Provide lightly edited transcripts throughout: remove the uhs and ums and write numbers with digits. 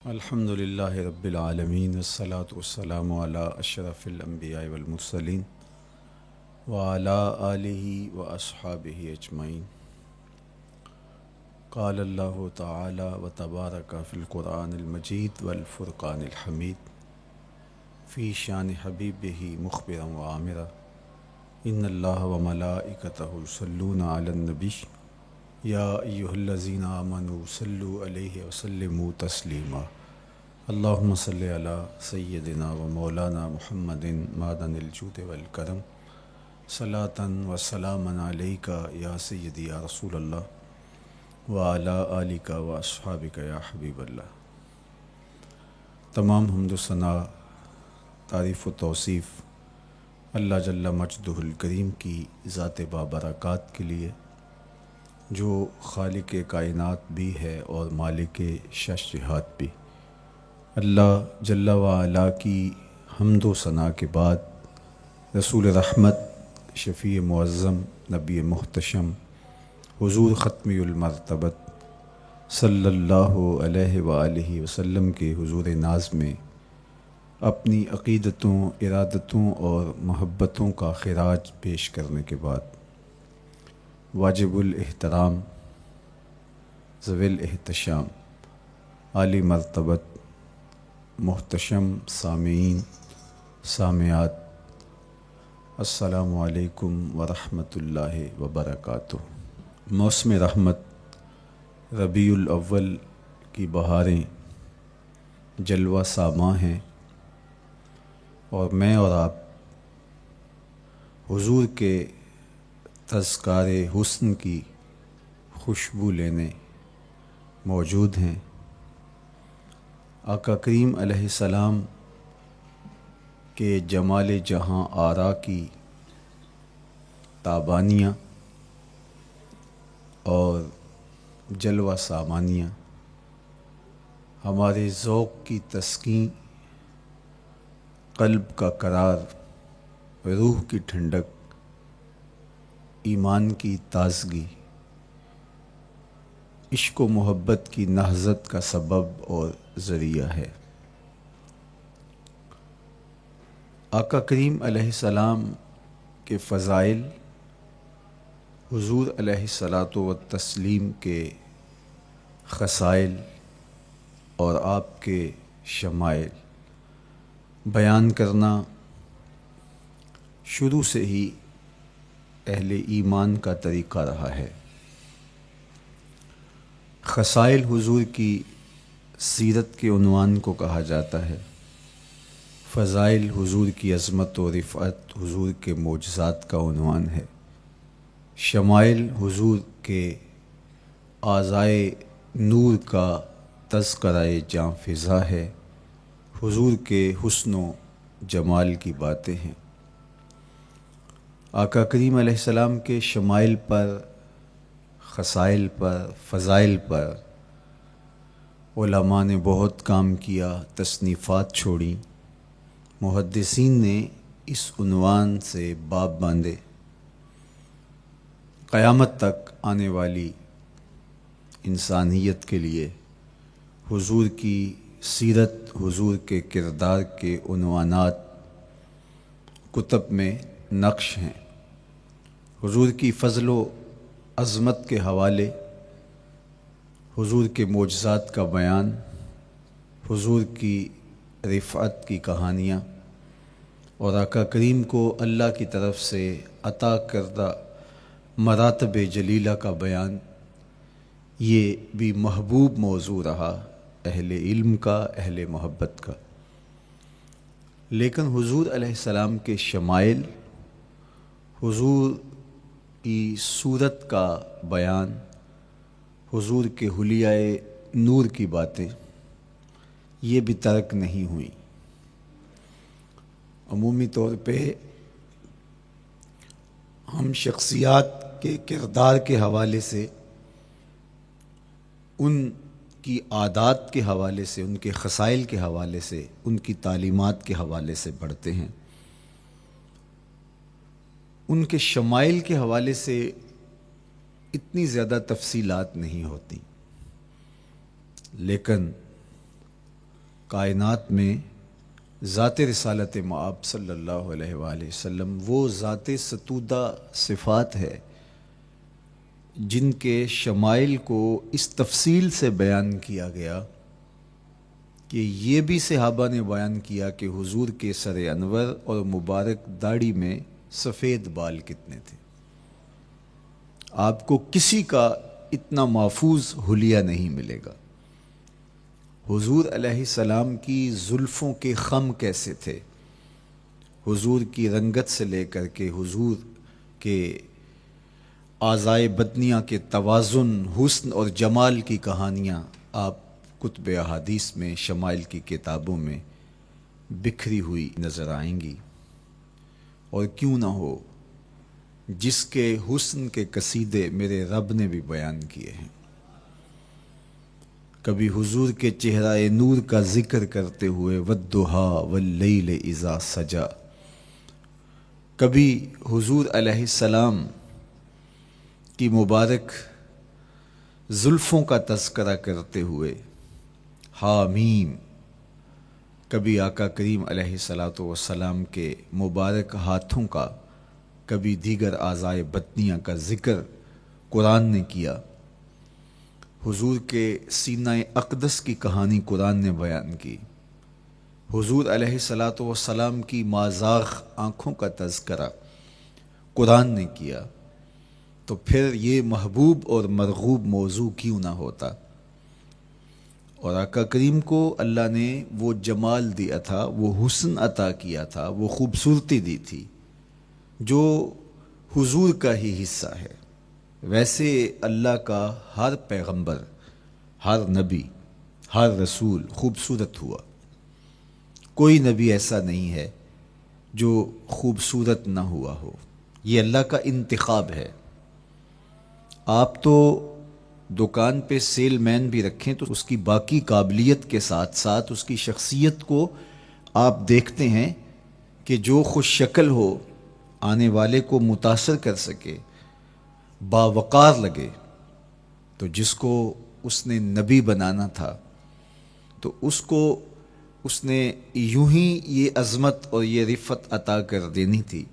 الحمد للہ رب العالمین والصلاة والسلام علی اشرف الانبیاء والمرسلین وعلی آلہ واصحابہ اجمعین۔ قال اللہ تعالی وتبارک فی القرآن المجید والفرقان الحمید فی شان حبیبہ مخبرا وعامرا ان اللہ وملائکتہ یصلون علی النبی یا ایہا الذین آمنوا صلوا علیہ وسلموا تسلیما۔ اللہم صلی علی سیدنا و مولانا محمد معدن الجود والکرم صلاۃ و سلاما علیک یا سیدی یا رسول اللہ وعلی آلک و اصحابک یا حبیب اللہ۔ تمام حمد و ثنا، تعریف و توصیف اللہ جل مجدہ الکریم کی ذات بابرکات کے لیے، جو خالق کائنات بھی ہے اور مالک شش جہات بھی۔ اللہ جل وعلا کی حمد و ثنا کے بعد رسول رحمت، شفیع معظم، نبی محتشم، حضور ختمی المرتبت صلی اللہ علیہ وآلہ وسلم کے حضور ناز میں اپنی عقیدتوں، ارادتوں اور محبتوں کا خراج پیش کرنے کے بعد واجب الاحترام، ذوی الاحتشام، عالی مرتبت، محتشم سامعین، سامعات، السلام علیکم ورحمۃ اللہ وبرکاتہ۔ موسم رحمت، ربیع الاول کی بہاریں جلوہ ساماں ہیں، اور میں اور آپ حضور کے تذکار حسن کی خوشبو لینے موجود ہیں۔ آقا کریم علیہ السلام کے جمال جہاں آرا کی تابانیاں اور جلوہ سامانیاں ہمارے ذوق کی تسکین، قلب کا قرار، روح کی ٹھنڈک، ایمان کی تازگی، عشق و محبت کی نہضت کا سبب اور ذریعہ ہے۔ آقا کریم علیہ السلام کے فضائل، حضور علیہ الصلاۃ والتسلیم کے خصائل اور آپ کے شمائل بیان کرنا شروع سے ہی اہل ایمان کا طریقہ رہا ہے۔ خصائل حضور کی سیرت کے عنوان کو کہا جاتا ہے، فضائل حضور کی عظمت و رفعت حضور کے معجزات کا عنوان ہے، شمائل حضور کے اعضائے نور کا تذکرہ جاں فضا ہے، حضور کے حسن و جمال کی باتیں ہیں۔ آقا کریم علیہ السلام کے شمائل پر، خصائل پر، فضائل پر علماء نے بہت کام کیا، تصنیفات چھوڑیں، محدثین نے اس عنوان سے باب باندھے۔ قیامت تک آنے والی انسانیت کے لیے حضور کی سیرت، حضور کے کردار کے عنوانات کتب میں نقش ہیں۔ حضور کی فضل و عظمت کے حوالے، حضور کے معجزات کا بیان، حضور کی رفعت کی کہانیاں اور آقا کریم کو اللہ کی طرف سے عطا کردہ مراتب جلیلہ کا بیان، یہ بھی محبوب موضوع رہا اہل علم کا، اہل محبت کا۔ لیکن حضور علیہ السلام کے شمائل، حضور کی صورت کا بیان، حضور کے حلیہ نور کی باتیں، یہ بھی ترک نہیں ہوئیں۔ عمومی طور پہ ہم شخصیات کے کردار کے حوالے سے، ان کی عادات کے حوالے سے، ان کے خصائل کے حوالے سے، ان کی تعلیمات کے حوالے سے پڑھتے ہیں۔ ان کے شمائل کے حوالے سے اتنی زیادہ تفصیلات نہیں ہوتی، لیکن کائنات میں ذات رسالت مآب صلی اللہ علیہ وآلہ وسلم وہ ذات ستودہ صفات ہے جن کے شمائل کو اس تفصیل سے بیان کیا گیا کہ یہ بھی صحابہ نے بیان کیا کہ حضور کے سر انور اور مبارک داڑھی میں سفید بال کتنے تھے۔ آپ کو کسی کا اتنا محفوظ حلیہ نہیں ملے گا۔ حضور علیہ السلام کی زلفوں کے خم کیسے تھے، حضور کی رنگت سے لے کر کے حضور کے اعضائے بدنیہ کے توازن، حسن اور جمال کی کہانیاں آپ کتب احادیث میں، شمائل کی کتابوں میں بکھری ہوئی نظر آئیں گی۔ اور کیوں نہ ہو، جس کے حسن کے قصیدے میرے رب نے بھی بیان کیے ہیں۔ کبھی حضور کے چہرہ نور کا ذکر کرتے ہوئے والضحیٰ واللیل اذا سجا، کبھی حضور علیہ السلام کی مبارک زلفوں کا تذکرہ کرتے ہوئے حامیم، کبھی آقا کریم علیہ السلام کے مبارک ہاتھوں کا، کبھی دیگر اعضائے بدنیہ کا ذکر قرآن نے کیا۔ حضور کے سینہ اقدس کی کہانی قرآن نے بیان کی۔ حضور علیہ السلام کی مازاغ آنکھوں کا تذکرہ قرآن نے کیا، تو پھر یہ محبوب اور مرغوب موضوع کیوں نہ ہوتا۔ اور آقا کریم کو اللہ نے وہ جمال دیا تھا، وہ حسن عطا کیا تھا، وہ خوبصورتی دی تھی جو حضور کا ہی حصہ ہے۔ ویسے اللہ کا ہر پیغمبر، ہر نبی، ہر رسول خوبصورت ہوا۔ کوئی نبی ایسا نہیں ہے جو خوبصورت نہ ہوا ہو، یہ اللہ کا انتخاب ہے۔ آپ تو دکان پہ سیل مین بھی رکھیں تو اس کی باقی قابلیت کے ساتھ ساتھ اس کی شخصیت کو آپ دیکھتے ہیں کہ جو خوش شکل ہو، آنے والے کو متاثر کر سکے، باوقار لگے، تو جس کو اس نے نبی بنانا تھا تو اس کو اس نے یوں ہی یہ عظمت اور یہ رفت عطا کر دینی تھی۔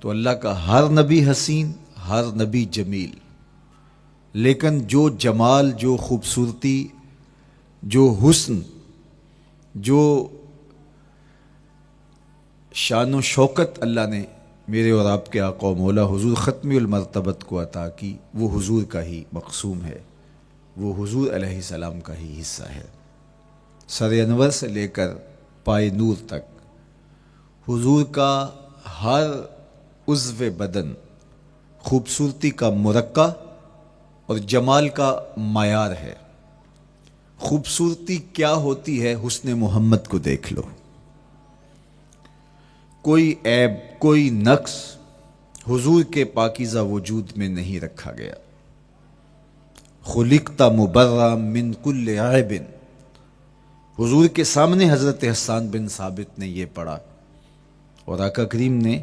تو اللہ کا ہر نبی حسین، ہر نبی جمیل، لیکن جو جمال، جو خوبصورتی، جو حسن، جو شان و شوکت اللہ نے میرے اور آپ کے آقا و مولا حضور ختمی المرتبت کو عطا کی، وہ حضور کا ہی مقسوم ہے، وہ حضور علیہ السلام کا ہی حصہ ہے۔ سر انور سے لے کر پائے نور تک حضور کا ہر عضو بدن خوبصورتی کا مرقع اور جمال کا معیار ہے۔ خوبصورتی کیا ہوتی ہے، حسن محمد کو دیکھ لو۔ کوئی عیب، کوئی نقص حضور کے پاکیزہ وجود میں نہیں رکھا گیا۔ خلقت مبرأ من کل عیب، حضور کے سامنے حضرت حسان بن ثابت نے یہ پڑھا اور آقا کریم نے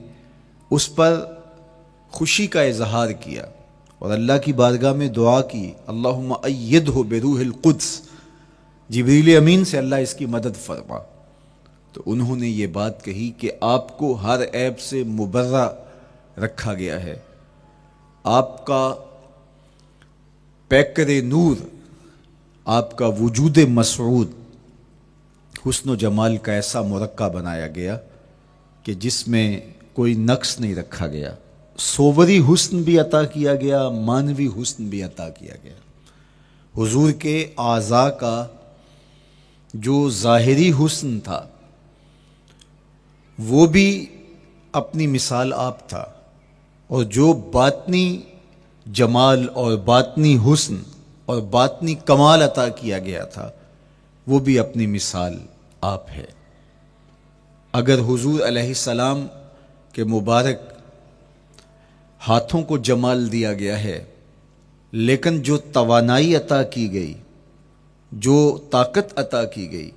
اس پر خوشی کا اظہار کیا اور اللہ کی بارگاہ میں دعا کی، اللہم ایدہ بروح القدس، جبریل امین سے اللہ اس کی مدد فرما۔ تو انہوں نے یہ بات کہی کہ آپ کو ہر عیب سے مبرہ رکھا گیا ہے، آپ کا پیکر نور، آپ کا وجود مسعود حسن و جمال کا ایسا مرقع بنایا گیا کہ جس میں کوئی نقص نہیں رکھا گیا۔ صوری حسن بھی عطا کیا گیا، مانوی حسن بھی عطا کیا گیا۔ حضور کے اعضاء کا جو ظاہری حسن تھا وہ بھی اپنی مثال آپ تھا، اور جو باطنی جمال اور باطنی حسن اور باطنی کمال عطا کیا گیا تھا وہ بھی اپنی مثال آپ ہے۔ اگر حضور علیہ السلام کے مبارک ہاتھوں کو جمال دیا گیا ہے، لیکن جو توانائی عطا کی گئی، جو طاقت عطا کی گئی،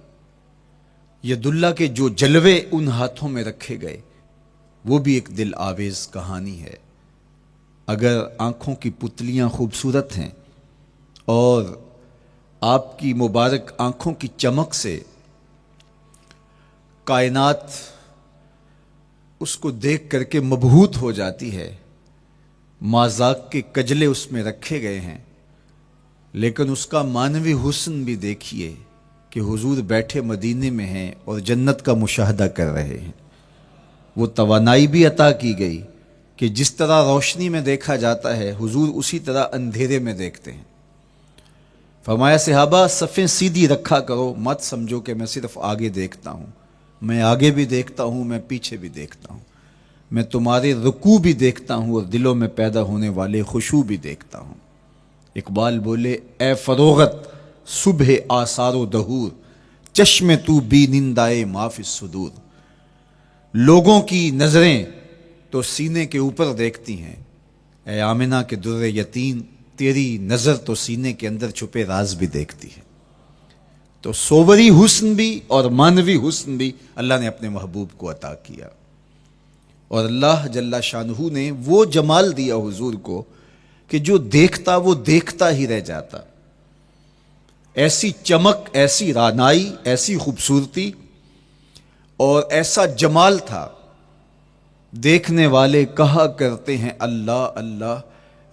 ید اللہ کے جو جلوے ان ہاتھوں میں رکھے گئے، وہ بھی ایک دل آویز کہانی ہے۔ اگر آنکھوں کی پتلیاں خوبصورت ہیں اور آپ کی مبارک آنکھوں کی چمک سے کائنات اس کو دیکھ کر کے مبہوت ہو جاتی ہے، مازاق کے کجلے اس میں رکھے گئے ہیں، لیکن اس کا معنوی حسن بھی دیکھیے کہ حضور بیٹھے مدینے میں ہیں اور جنت کا مشاہدہ کر رہے ہیں۔ وہ توانائی بھی عطا کی گئی کہ جس طرح روشنی میں دیکھا جاتا ہے حضور اسی طرح اندھیرے میں دیکھتے ہیں۔ فرمایا صحابہ صفیں سیدھی رکھا کرو، مت سمجھو کہ میں صرف آگے دیکھتا ہوں، میں آگے بھی دیکھتا ہوں، میں پیچھے بھی دیکھتا ہوں، میں تمہارے رکوع بھی دیکھتا ہوں اور دلوں میں پیدا ہونے والے خشوع بھی دیکھتا ہوں۔ اقبال بولے اے فروغت صبح آثار و دہور، چشم تو بی نندائے ما فی الصدور۔ لوگوں کی نظریں تو سینے کے اوپر دیکھتی ہیں، اے آمنہ کے در یتیم تیری نظر تو سینے کے اندر چھپے راز بھی دیکھتی ہے۔ تو صوری حسن بھی اور معنوی حسن بھی اللہ نے اپنے محبوب کو عطا کیا، اور اللہ جل شانہ نے وہ جمال دیا حضور کو کہ جو دیکھتا وہ دیکھتا ہی رہ جاتا۔ ایسی چمک، ایسی رانائی، ایسی خوبصورتی اور ایسا جمال تھا، دیکھنے والے کہا کرتے ہیں اللہ اللہ،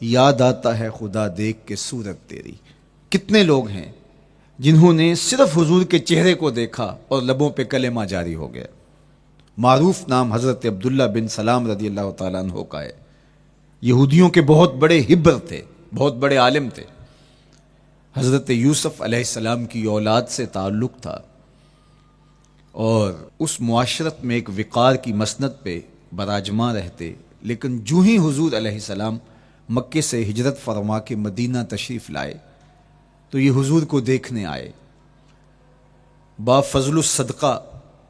یاد آتا ہے خدا دیکھ کے صورت تیری۔ کتنے لوگ ہیں جنہوں نے صرف حضور کے چہرے کو دیکھا اور لبوں پہ کلمہ جاری ہو گیا۔ معروف نام حضرت عبداللہ بن سلام رضی اللہ تعالیٰ عنہ کا ہے۔ یہودیوں کے بہت بڑے حبر تھے، بہت بڑے عالم تھے۔ حضرت یوسف علیہ السلام کی اولاد سے تعلق تھا، اور اس معاشرت میں ایک وقار کی مسند پہ براجماں رہتے، لیکن جو ہی حضور علیہ السلام مکے سے ہجرت فرما کے مدینہ تشریف لائے تو یہ حضور کو دیکھنے آئے۔ با فضل الصدقہ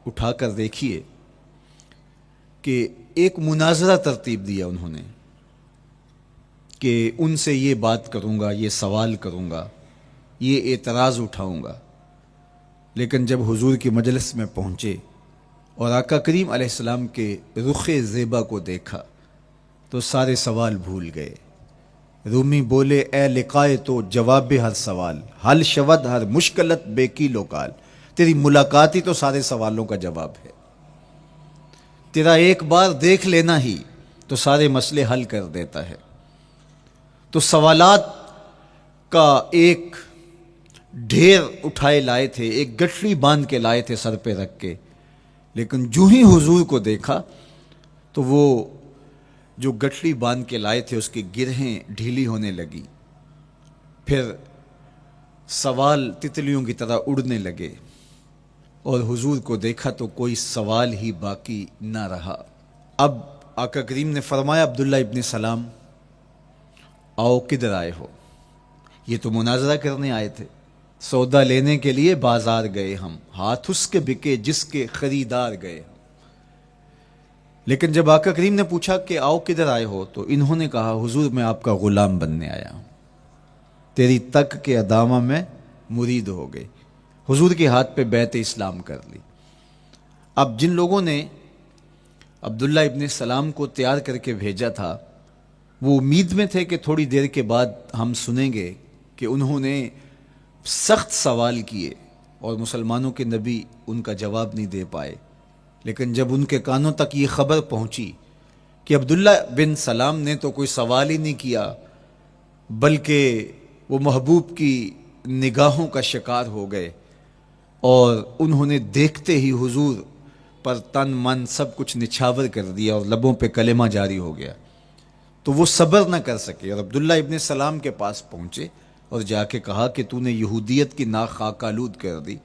اٹھا کر دیکھیے کہ ایک مناظرہ ترتیب دیا انہوں نے کہ ان سے یہ بات کروں گا، یہ سوال کروں گا، یہ اعتراض اٹھاؤں گا، لیکن جب حضور کی مجلس میں پہنچے اور آقا کریم علیہ السلام کے رخ زیبا کو دیکھا تو سارے سوال بھول گئے۔ رومی بولے اے لقائے تو جواب ہر سوال، حل شود ہر مشکلت بے کی لوکال۔ تیری ملاقات ہی تو سارے سوالوں کا جواب ہے، تیرا ایک بار دیکھ لینا ہی تو سارے مسئلے حل کر دیتا ہے۔ تو سوالات کا ایک ڈھیر اٹھائے لائے تھے، ایک گٹھڑی باندھ کے لائے تھے سر پہ رکھ کے، لیکن جو ہی حضور کو دیکھا تو وہ جو گٹھڑی باندھ کے لائے تھے اس کی گرہیں ڈھیلی ہونے لگی، پھر سوال تتلیوں کی طرح اڑنے لگے، اور حضور کو دیکھا تو کوئی سوال ہی باقی نہ رہا۔ اب آقا کریم نے فرمایا عبداللہ ابن سلام آؤ کدھر آئے ہو؟ یہ تو مناظرہ کرنے آئے تھے، سودا لینے کے لیے بازار گئے ہم، ہاتھ اس کے بکے جس کے خریدار گئے ہم۔ لیکن جب آقا کریم نے پوچھا کہ آؤ کدھر آئے ہو تو انہوں نے کہا حضور میں آپ کا غلام بننے آیا ہوں، تیری تک کے ادامہ میں مرید ہو گئے، حضور کے ہاتھ پہ بیعت اسلام کر لی۔ اب جن لوگوں نے عبداللہ ابن سلام کو تیار کر کے بھیجا تھا وہ امید میں تھے کہ تھوڑی دیر کے بعد ہم سنیں گے کہ انہوں نے سخت سوال کیے اور مسلمانوں کے نبی ان کا جواب نہیں دے پائے، لیکن جب ان کے کانوں تک یہ خبر پہنچی کہ عبداللہ بن سلام نے تو کوئی سوال ہی نہیں کیا بلکہ وہ محبوب کی نگاہوں کا شکار ہو گئے، اور انہوں نے دیکھتے ہی حضور پر تن من سب کچھ نچھاور کر دیا اور لبوں پہ کلمہ جاری ہو گیا، تو وہ صبر نہ کر سکے اور عبداللہ ابن سلام کے پاس پہنچے اور جا کے کہا کہ تو نے یہودیت کی ناک خاک آلود کر دی،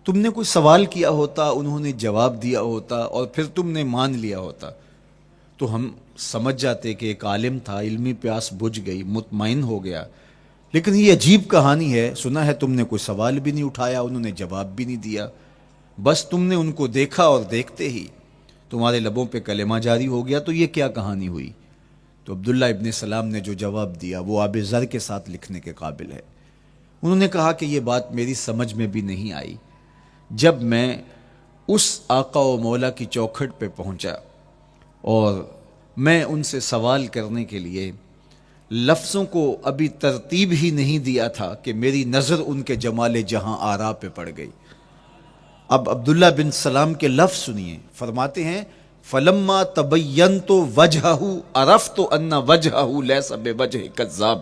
تم نے کوئی سوال کیا ہوتا، انہوں نے جواب دیا ہوتا اور پھر تم نے مان لیا ہوتا تو ہم سمجھ جاتے کہ ایک عالم تھا، علمی پیاس بجھ گئی، مطمئن ہو گیا، لیکن یہ عجیب کہانی ہے، سنا ہے تم نے کوئی سوال بھی نہیں اٹھایا، انہوں نے جواب بھی نہیں دیا، بس تم نے ان کو دیکھا اور دیکھتے ہی تمہارے لبوں پہ کلمہ جاری ہو گیا، تو یہ کیا کہانی ہوئی؟ تو عبداللہ ابن سلام نے جو جواب دیا وہ آب زر کے ساتھ لکھنے کے قابل ہے۔ انہوں نے کہا کہ یہ بات میری سمجھ میں بھی نہیں آئی، جب میں اس آقا و مولا کی چوکھٹ پہ پہنچا اور میں ان سے سوال کرنے کے لیے لفظوں کو ابھی ترتیب ہی نہیں دیا تھا کہ میری نظر ان کے جمال جہاں آرا پہ پڑ گئی، اب عبداللہ بن سلام کے لفظ سنیے، فرماتے ہیں فلما تبینت وجہہ عرفت ان وجہہ لیس بوجہ کذاب،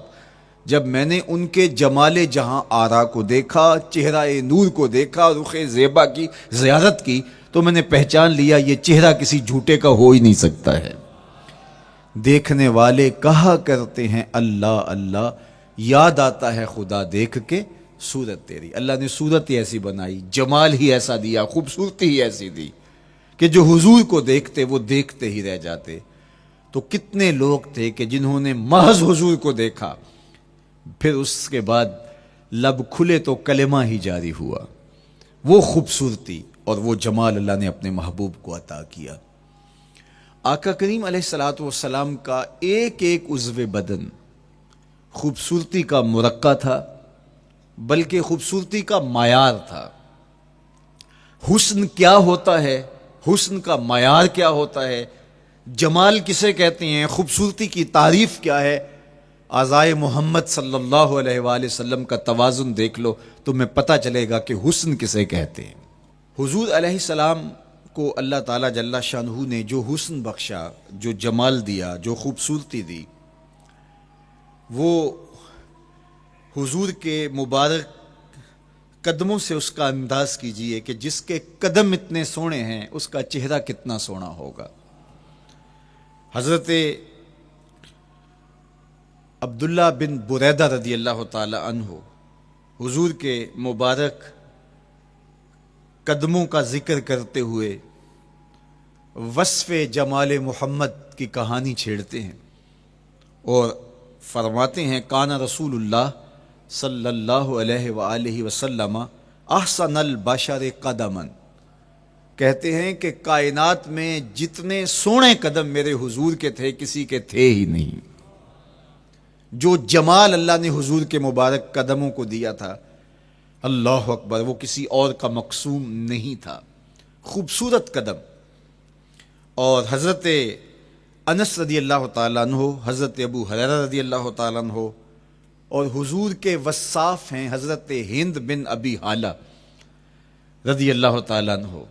جب میں نے ان کے جمال جہاں آرا کو دیکھا، چہرہ نور کو دیکھا، رخ زیبا کی زیارت کی، تو میں نے پہچان لیا یہ چہرہ کسی جھوٹے کا ہو ہی نہیں سکتا ہے۔ دیکھنے والے کہا کرتے ہیں اللہ اللہ، یاد آتا ہے خدا دیکھ کے صورت تیری۔ اللہ نے صورت ہی ایسی بنائی، جمال ہی ایسا دیا، خوبصورتی ہی ایسی دی کہ جو حضور کو دیکھتے وہ دیکھتے ہی رہ جاتے۔ تو کتنے لوگ تھے کہ جنہوں نے محض حضور کو دیکھا، پھر اس کے بعد لب کھلے تو کلمہ ہی جاری ہوا۔ وہ خوبصورتی اور وہ جمال اللہ نے اپنے محبوب کو عطا کیا۔ آقا کریم علیہ الصلوۃ والسلام کا ایک ایک عضو بدن خوبصورتی کا مرقع تھا، بلکہ خوبصورتی کا معیار تھا۔ حسن کیا ہوتا ہے، حسن کا معیار کیا ہوتا ہے، جمال کسے کہتے ہیں، خوبصورتی کی تعریف کیا ہے، اعضائے محمد صلی اللہ علیہ وآلہ وسلم کا توازن دیکھ لو، تمہیں پتہ چلے گا کہ حسن کسے کہتے ہیں۔ حضور علیہ السلام کو اللہ تعالیٰ جل شانہ نے جو حسن بخشا، جو جمال دیا، جو خوبصورتی دی، وہ حضور کے مبارک قدموں سے اس کا انداز کیجئے کہ جس کے قدم اتنے سونے ہیں اس کا چہرہ کتنا سونا ہوگا۔ حضرت عبداللہ بن بریدہ رضی اللہ تعالی عنہ حضور کے مبارک قدموں کا ذکر کرتے ہوئے وصف جمال محمد کی کہانی چھیڑتے ہیں اور فرماتے ہیں کان رسول اللہ صلی اللہ علیہ وآلہ وسلم احسن البشر قدما، کہتے ہیں کہ کائنات میں جتنے سونے قدم میرے حضور کے تھے کسی کے تھے ہی نہیں۔ جو جمال اللہ نے حضور کے مبارک قدموں کو دیا تھا، اللہ اکبر، وہ کسی اور کا مقسوم نہیں تھا۔ خوبصورت قدم۔ اور حضرت انس رضی اللہ تعالیٰ عنہ، حضرت ابو ہریرہ رضی اللہ تعالیٰ عنہ، اور حضور کے وصاف ہیں حضرت ہند بن ابی حالہ رضی اللہ تعالیٰ عنہ،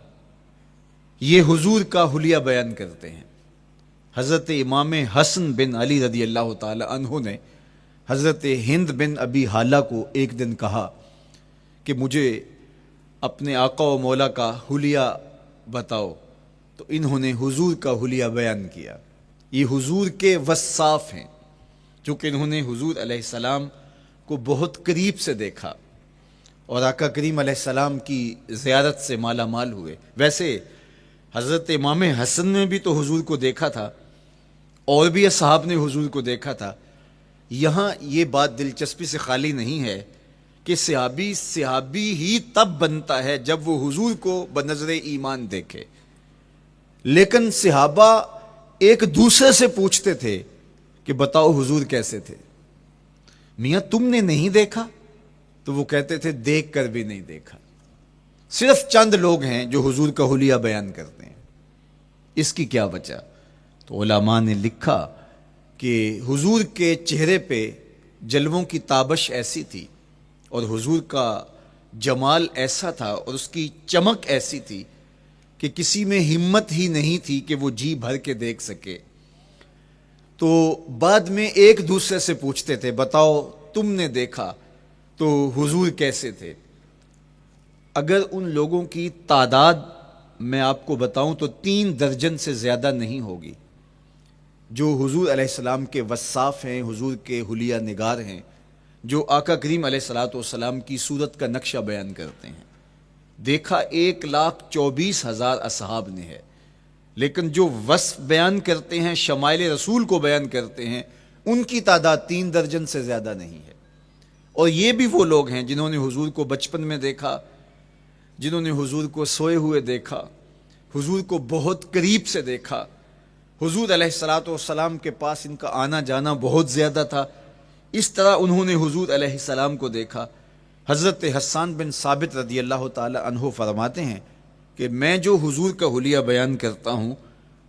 یہ حضور کا حلیہ بیان کرتے ہیں۔ حضرت امام حسن بن علی رضی اللہ تعالیٰ عنہ نے حضرت ہند بن ابی حالہ کو ایک دن کہا کہ مجھے اپنے آقا و مولا کا حلیہ بتاؤ، تو انہوں نے حضور کا حلیہ بیان کیا۔ یہ حضور کے وصاف ہیں، چونکہ انہوں نے حضور علیہ السلام کو بہت قریب سے دیکھا اور آقا کریم علیہ السلام کی زیارت سے مالا مال ہوئے۔ ویسے حضرت امام حسن نے بھی تو حضور کو دیکھا تھا، اور بھی اصحاب نے حضور کو دیکھا تھا۔ یہاں یہ بات دلچسپی سے خالی نہیں ہے کہ صحابی ہی تب بنتا ہے جب وہ حضور کو بنظر ایمان دیکھے، لیکن صحابہ ایک دوسرے سے پوچھتے تھے کہ بتاؤ حضور کیسے تھے؟ میاں تم نے نہیں دیکھا؟ تو وہ کہتے تھے دیکھ کر بھی نہیں دیکھا۔ صرف چند لوگ ہیں جو حضور کا حلیہ بیان کرتے ہیں، اس کی کیا وجہ؟ تو علماء نے لکھا کہ حضور کے چہرے پہ جلووں کی تابش ایسی تھی اور حضور کا جمال ایسا تھا اور اس کی چمک ایسی تھی کہ کسی میں ہمت ہی نہیں تھی کہ وہ جی بھر کے دیکھ سکے۔ تو بعد میں ایک دوسرے سے پوچھتے تھے بتاؤ تم نے دیکھا تو حضور کیسے تھے؟ اگر ان لوگوں کی تعداد میں آپ کو بتاؤں تو 3 درجن سے زیادہ نہیں ہوگی جو حضور علیہ السلام کے وصاف ہیں، حضور کے حلیہ نگار ہیں، جو آقا کریم علیہ الصلوۃ والسلام کی صورت کا نقشہ بیان کرتے ہیں۔ دیکھا 1,24,000 اصحاب نے ہے، لیکن جو وصف بیان کرتے ہیں، شمائل رسول کو بیان کرتے ہیں، ان کی تعداد 3 درجن سے زیادہ نہیں ہے۔ اور یہ بھی وہ لوگ ہیں جنہوں نے حضور کو بچپن میں دیکھا، جنہوں نے حضور کو سوئے ہوئے دیکھا، حضور کو بہت قریب سے دیکھا۔ حضور علیہ الصلوۃ والسلام کے پاس ان کا آنا جانا بہت زیادہ تھا، اس طرح انہوں نے حضور علیہ السلام کو دیکھا۔ حضرت حسان بن ثابت رضی اللہ تعالی عنہ فرماتے ہیں کہ میں جو حضور کا حلیہ بیان کرتا ہوں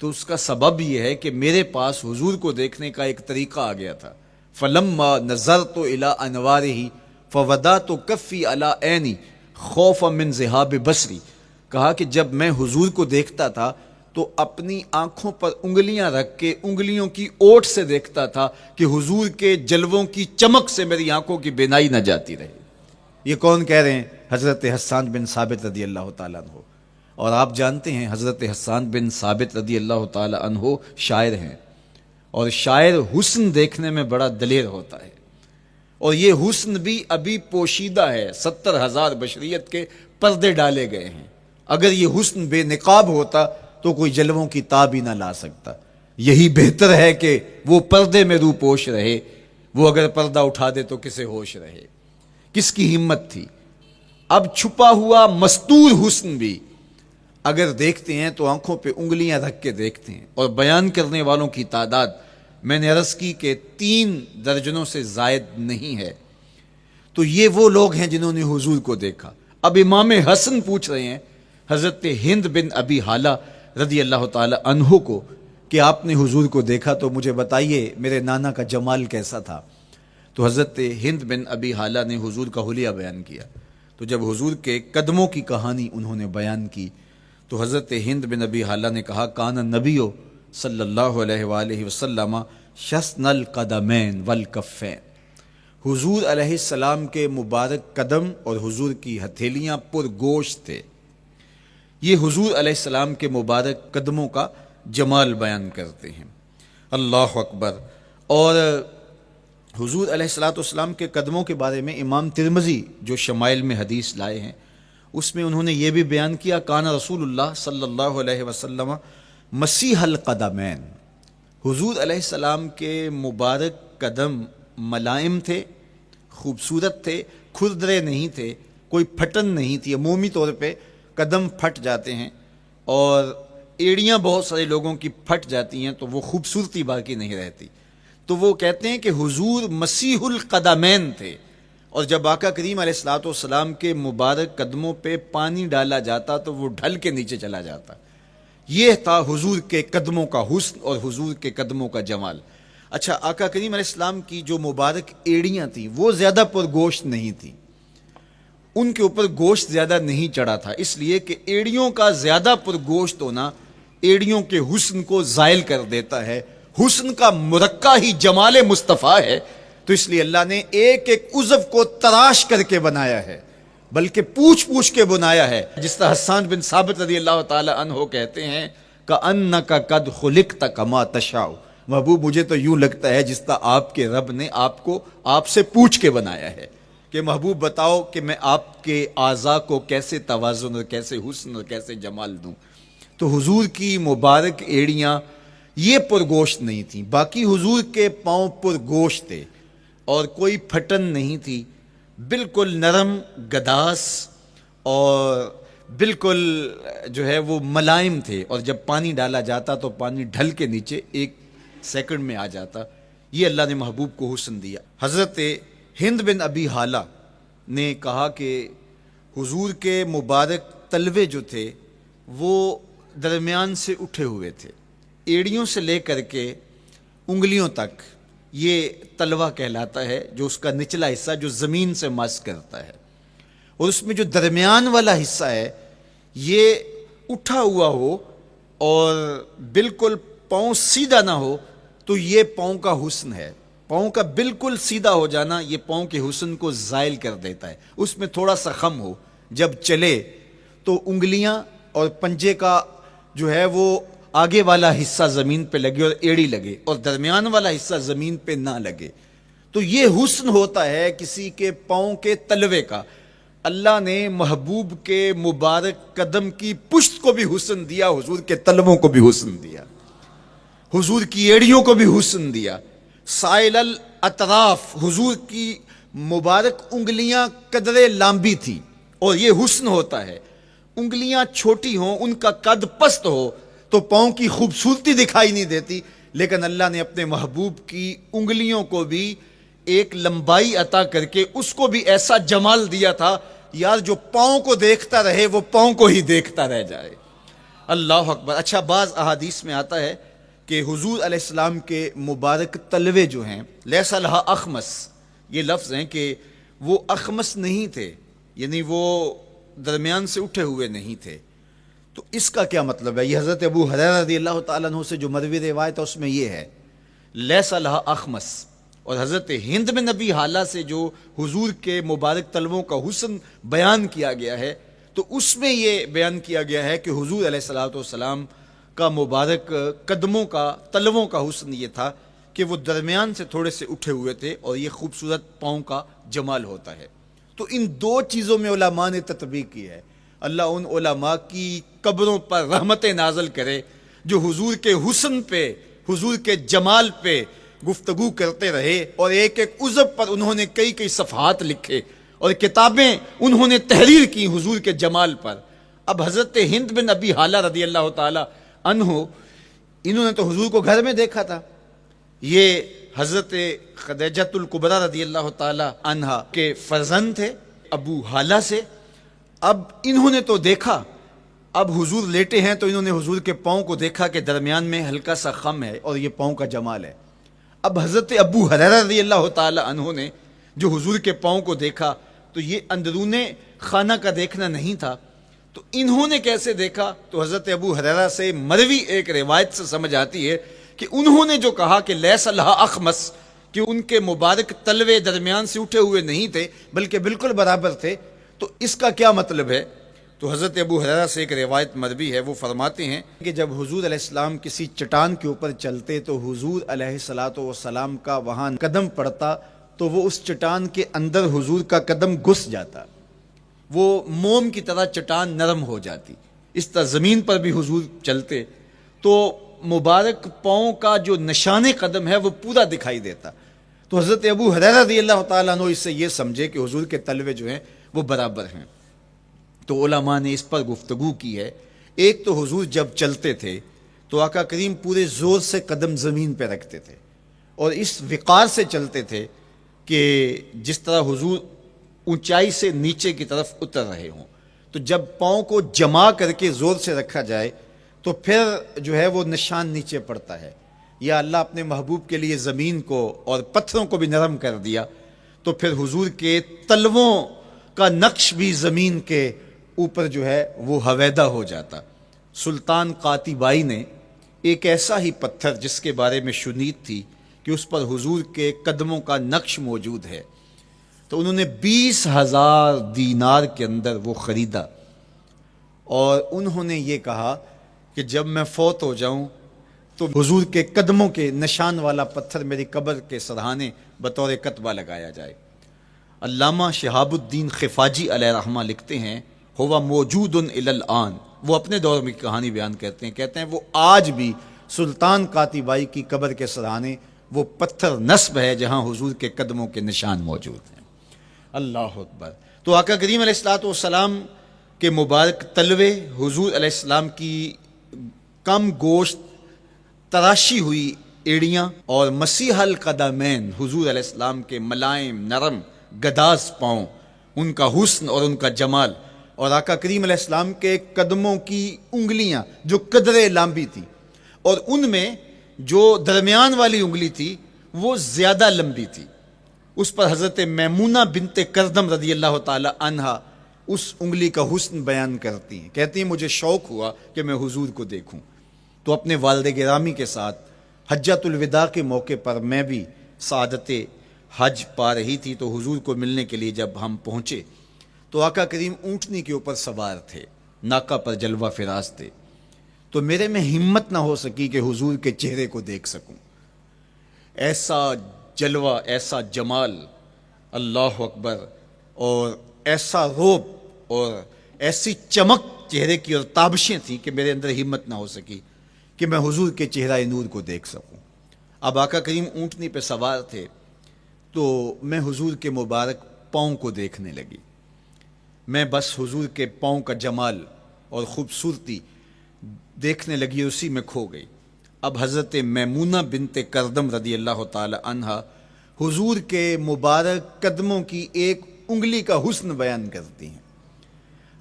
تو اس کا سبب یہ ہے کہ میرے پاس حضور کو دیکھنے کا ایک طریقہ آ گیا تھا۔ فلما نظرت الی انوارہ فودعت کفی علی عینی خوفا من ذہاب بصری، کہا کہ جب میں حضور کو دیکھتا تھا تو اپنی آنکھوں پر انگلیاں رکھ کے انگلیوں کی اوٹ سے دیکھتا تھا کہ حضور کے جلووں کی چمک سے میری آنکھوں کی بینائی نہ جاتی رہے. یہ کون کہہ رہے ہیں؟ حضرت حسان بن ثابت رضی اللہ تعالیٰ عنہ. اور آپ جانتے ہیں حضرت حسان بن ثابت رضی اللہ تعالیٰ عنہ شاعر ہیں، اور شاعر حسن دیکھنے میں بڑا دلیر ہوتا ہے، اور یہ حسن بھی ابھی پوشیدہ ہے. 70,000 بشریت کے پردے ڈالے گئے ہیں. اگر یہ حسن بے نقاب ہوتا تو کوئی جلووں کی تاب ہی نہ لا سکتا. یہی بہتر ہے کہ وہ پردے میں رو پوش رہے. وہ اگر پردہ اٹھا دے تو کسے ہوش رہے؟ کس کی ہمت تھی؟ اب چھپا ہوا مستور حسن بھی اگر دیکھتے ہیں تو آنکھوں پہ انگلیاں رکھ کے دیکھتے ہیں. اور بیان کرنے والوں کی تعداد میں نے عرض کی کہ 3 درجنوں سے زائد نہیں ہے. تو یہ وہ لوگ ہیں جنہوں نے حضور کو دیکھا. اب امام حسن پوچھ رہے ہیں حضرت ہند بن ابی حالہ رضی اللہ تعالی عنہ کو کہ آپ نے حضور کو دیکھا تو مجھے بتائیے میرے نانا کا جمال کیسا تھا. تو حضرت ہند بن ابی حالہ نے حضور کا حلیہ بیان کیا. تو جب حضور کے قدموں کی کہانی انہوں نے بیان کی تو حضرت ہند بن ابی حالہ نے کہا کان نبیو صلی اللہ علیہ وآلہ وسلم شسن القدمین والکفین. حضور علیہ السلام کے مبارک قدم اور حضور کی ہتھیلیاں پر گوشت تھے. یہ حضور علیہ السلام کے مبارک قدموں کا جمال بیان کرتے ہیں. اللہ اکبر. اور حضور علیہ السلام کے قدموں کے بارے میں امام ترمذی جو شمائل میں حدیث لائے ہیں اس میں انہوں نے یہ بھی بیان کیا کان رسول اللہ صلی اللہ علیہ وسلم مسیح القدمین. حضور علیہ السلام کے مبارک قدم ملائم تھے، خوبصورت تھے، کھردرے نہیں تھے، کوئی پھٹن نہیں تھی. عمومی طور پہ قدم پھٹ جاتے ہیں اور ایڑیاں بہت سارے لوگوں کی پھٹ جاتی ہیں تو وہ خوبصورتی باقی نہیں رہتی. تو وہ کہتے ہیں کہ حضور مسیح القدمین تھے. اور جب آقا کریم علیہ الصلوۃ والسلام کے مبارک قدموں پہ پانی ڈالا جاتا تو وہ ڈھل کے نیچے چلا جاتا. یہ تھا حضور کے قدموں کا حسن اور حضور کے قدموں کا جمال. اچھا، آقا کریم علیہ السلام کی جو مبارک ایڑیاں تھیں وہ زیادہ پر گوشت نہیں تھیں، ان کے اوپر گوشت زیادہ نہیں چڑھا تھا، اس لیے کہ ایڑیوں کا زیادہ پر گوشت ہونا ایڑیوں کے حسن کو زائل کر دیتا ہے. حسن کا مرقع ہی جمال مصطفیٰ ہے، تو اس لیے اللہ نے ایک ایک عضو کو تراش کر کے بنایا ہے، بلکہ پوچھ پوچھ کے بنایا ہے. جس طرح حسان بن ثابت رضی اللہ تعالی عنہ کہتے ہیں کأنک قد خلقت کما تشاء. محبوب مجھے تو یوں لگتا ہے جس طرح آپ کے رب نے آپ کو آپ سے پوچھ کے بنایا ہے کہ محبوب بتاؤ کہ میں آپ کے اعضاء کو کیسے توازن اور کیسے حسن اور کیسے جمال دوں. تو حضور کی مبارک ایڑیاں یہ پرگوشت نہیں تھیں، باقی حضور کے پاؤں پرگوشت تھے اور کوئی پھٹن نہیں تھی، بالکل نرم گداس اور بالکل جو ہے وہ ملائم تھے. اور جب پانی ڈالا جاتا تو پانی ڈھل کے نیچے 1 سیکنڈ میں آ جاتا. یہ اللہ نے محبوب کو حسن دیا. حضرت ہند بن ابی حالہ نے کہا کہ حضور کے مبارک تلوے جو تھے وہ درمیان سے اٹھے ہوئے تھے، ایڑیوں سے لے کر کے انگلیوں تک یہ تلوہ کہلاتا ہے، جو اس کا نچلا حصہ جو زمین سے مس کرتا ہے، اور اس میں جو درمیان والا حصہ ہے یہ اٹھا ہوا ہو اور بالکل پاؤں سیدھا نہ ہو تو یہ پاؤں کا حسن ہے. پاؤں کا بالکل سیدھا ہو جانا یہ پاؤں کے حسن کو زائل کر دیتا ہے. اس میں تھوڑا سا خم ہو، جب چلے تو انگلیاں اور پنجے کا جو ہے وہ آگے والا حصہ زمین پہ لگے اور ایڑی لگے اور درمیان والا حصہ زمین پہ نہ لگے، تو یہ حسن ہوتا ہے کسی کے پاؤں کے تلوے کا. اللہ نے محبوب کے مبارک قدم کی پشت کو بھی حسن دیا، حضور کے تلووں کو بھی حسن دیا، حضور کی ایڑیوں کو بھی حسن دیا. سائل الاطراف، حضور کی مبارک انگلیاں قدرے لامبی تھی اور یہ حسن ہوتا ہے. انگلیاں چھوٹی ہوں، ان کا قد پست ہو تو پاؤں کی خوبصورتی دکھائی نہیں دیتی، لیکن اللہ نے اپنے محبوب کی انگلیوں کو بھی ایک لمبائی عطا کر کے اس کو بھی ایسا جمال دیا تھا یار جو پاؤں کو دیکھتا رہے وہ پاؤں کو ہی دیکھتا رہ جائے. اللہ اکبر. اچھا، بعض احادیث میں آتا ہے کہ حضور علیہ السلام کے مبارک تلوے جو ہیں لیس لہا اخمس، یہ لفظ ہیں کہ وہ اخمس نہیں تھے، یعنی وہ درمیان سے اٹھے ہوئے نہیں تھے، تو اس کا کیا مطلب ہے؟ یہ حضرت ابو ہریرہ رضی اللہ تعالیٰ عنہ سے جو مروی روایت ہے اس میں یہ ہے لیس لہا اخمس، اور حضرت ہند بن نبی حالہ سے جو حضور کے مبارک تلووں کا حسن بیان کیا گیا ہے تو اس میں یہ بیان کیا گیا ہے کہ حضور علیہ الصلوۃ والسلام کا مبارک قدموں کا تلووں کا حسن یہ تھا کہ وہ درمیان سے تھوڑے سے اٹھے ہوئے تھے اور یہ خوبصورت پاؤں کا جمال ہوتا ہے۔ تو ان دو چیزوں میں علماء نے تطبیق کی ہے۔ اللہ ان علماء کی قبروں پر رحمتیں نازل کرے جو حضور کے حسن پہ، حضور کے جمال پہ گفتگو کرتے رہے اور ایک ایک عضو پر انہوں نے کئی کئی صفحات لکھے اور کتابیں انہوں نے تحریر کی حضور کے جمال پر۔ اب حضرت ہند بن ابی حالہ رضی اللہ تعالی عنہ، انہوں نے تو حضور کو گھر میں دیکھا تھا، یہ حضرت خدیجۃ الکبریٰ رضی اللہ تعالی عنہا کے فرزند تھے ابو حالہ سے۔ اب انہوں نے تو دیکھا، اب حضور لیٹے ہیں تو انہوں نے حضور کے پاؤں کو دیکھا کہ درمیان میں ہلکا سا خم ہے اور یہ پاؤں کا جمال ہے۔ اب حضرت ابو ہریرہ رضی اللہ تعالی عنہ نے جو حضور کے پاؤں کو دیکھا تو یہ اندرون خانہ کا دیکھنا نہیں تھا، تو انہوں نے کیسے دیکھا؟ تو حضرت ابو ہریرہ سے مروی ایک روایت سے سمجھ آتی ہے کہ انہوں نے جو کہا کہ لیس لہا اخمس، کہ ان کے مبارک تلوے درمیان سے اٹھے ہوئے نہیں تھے بلکہ بالکل برابر تھے، تو اس کا کیا مطلب ہے؟ تو حضرت ابو ہریرہ سے ایک روایت مروی ہے، وہ فرماتے ہیں کہ جب حضور علیہ السلام کسی چٹان کے اوپر چلتے تو حضور علیہ الصلوۃ والسلام کا وہاں قدم پڑتا تو وہ اس چٹان کے اندر حضور کا قدم گھس جاتا، وہ موم کی طرح چٹان نرم ہو جاتی۔ اس طرح زمین پر بھی حضور چلتے تو مبارک پاؤں کا جو نشان قدم ہے وہ پورا دکھائی دیتا۔ تو حضرت ابو ہریرہ رضی اللہ تعالیٰ عنہ اس سے یہ سمجھے کہ حضور کے تلوے جو ہیں وہ برابر ہیں۔ تو علماء نے اس پر گفتگو کی ہے۔ ایک تو حضور جب چلتے تھے تو آقا کریم پورے زور سے قدم زمین پہ رکھتے تھے اور اس وقار سے چلتے تھے کہ جس طرح حضور اونچائی سے نیچے کی طرف اتر رہے ہوں۔ تو جب پاؤں کو جما کر کے زور سے رکھا جائے تو پھر جو ہے وہ نشان نیچے پڑتا ہے۔ یا اللہ اپنے محبوب کے لیے زمین کو اور پتھروں کو بھی نرم کر دیا تو پھر حضور کے تلووں کا نقش بھی زمین کے اوپر جو ہے وہ حویدہ ہو جاتا۔ سلطان قاتیبائی نے ایک ایسا ہی پتھر جس کے بارے میں شنید تھی کہ اس پر حضور کے قدموں کا نقش موجود ہے، تو انہوں نے 20,000 دینار کے اندر وہ خریدا اور انہوں نے یہ کہا کہ جب میں فوت ہو جاؤں تو حضور کے قدموں کے نشان والا پتھر میری قبر کے سرہانے بطور کتبہ لگایا جائے۔ علامہ شہاب الدین خفاجی علیہ رحمہ لکھتے ہیں ہوا موجود الی الآن، وہ اپنے دور میں کہانی بیان کہتے ہیں وہ آج بھی سلطان قاتیبائی کی قبر کے سرہانے وہ پتھر نصب ہے جہاں حضور کے قدموں کے نشان موجود ہیں۔ اللہ اکبر۔ تو آقا کریم علیہ الصلوۃ والسلام کے مبارک تلوے، حضور علیہ السلام کی کم گوشت تراشی ہوئی ایڑیاں اور مسیح القدمین، حضور علیہ السلام کے ملائم نرم گداز پاؤں، ان کا حسن اور ان کا جمال، اور آقا کریم علیہ السلام کے قدموں کی انگلیاں جو قدرے لمبی تھی اور ان میں جو درمیان والی انگلی تھی وہ زیادہ لمبی تھی، اس پر حضرت میمونہ بنت کردم رضی اللہ تعالی عنہا اس انگلی کا حسن بیان کرتی ہیں، کہتی ہیں مجھے شوق ہوا کہ میں حضور کو دیکھوں، تو اپنے والد گرامی کے ساتھ حجۃ الوداع کے موقع پر میں بھی سعادت حج پا رہی تھی، تو حضور کو ملنے کے لیے جب ہم پہنچے تو آقا کریم اونٹنی کے اوپر سوار تھے، ناکا پر جلوہ فراز تھے، تو میرے میں ہمت نہ ہو سکی کہ حضور کے چہرے کو دیکھ سکوں۔ ایسا جلوہ، ایسا جمال، اللہ اکبر، اور ایسا روب اور ایسی چمک چہرے کی اور تابشیں تھیں کہ میرے اندر ہمت نہ ہو سکی کہ میں حضور کے چہرہ نور کو دیکھ سکوں۔ اب آقا کریم اونٹنی پہ سوار تھے تو میں حضور کے مبارک پاؤں کو دیکھنے لگی، میں بس حضور کے پاؤں کا جمال اور خوبصورتی دیکھنے لگی، اسی میں کھو گئی۔ اب حضرت میمونہ بنت کردم رضی اللہ تعالی عنہا حضور کے مبارک قدموں کی ایک انگلی کا حسن بیان کرتی ہیں۔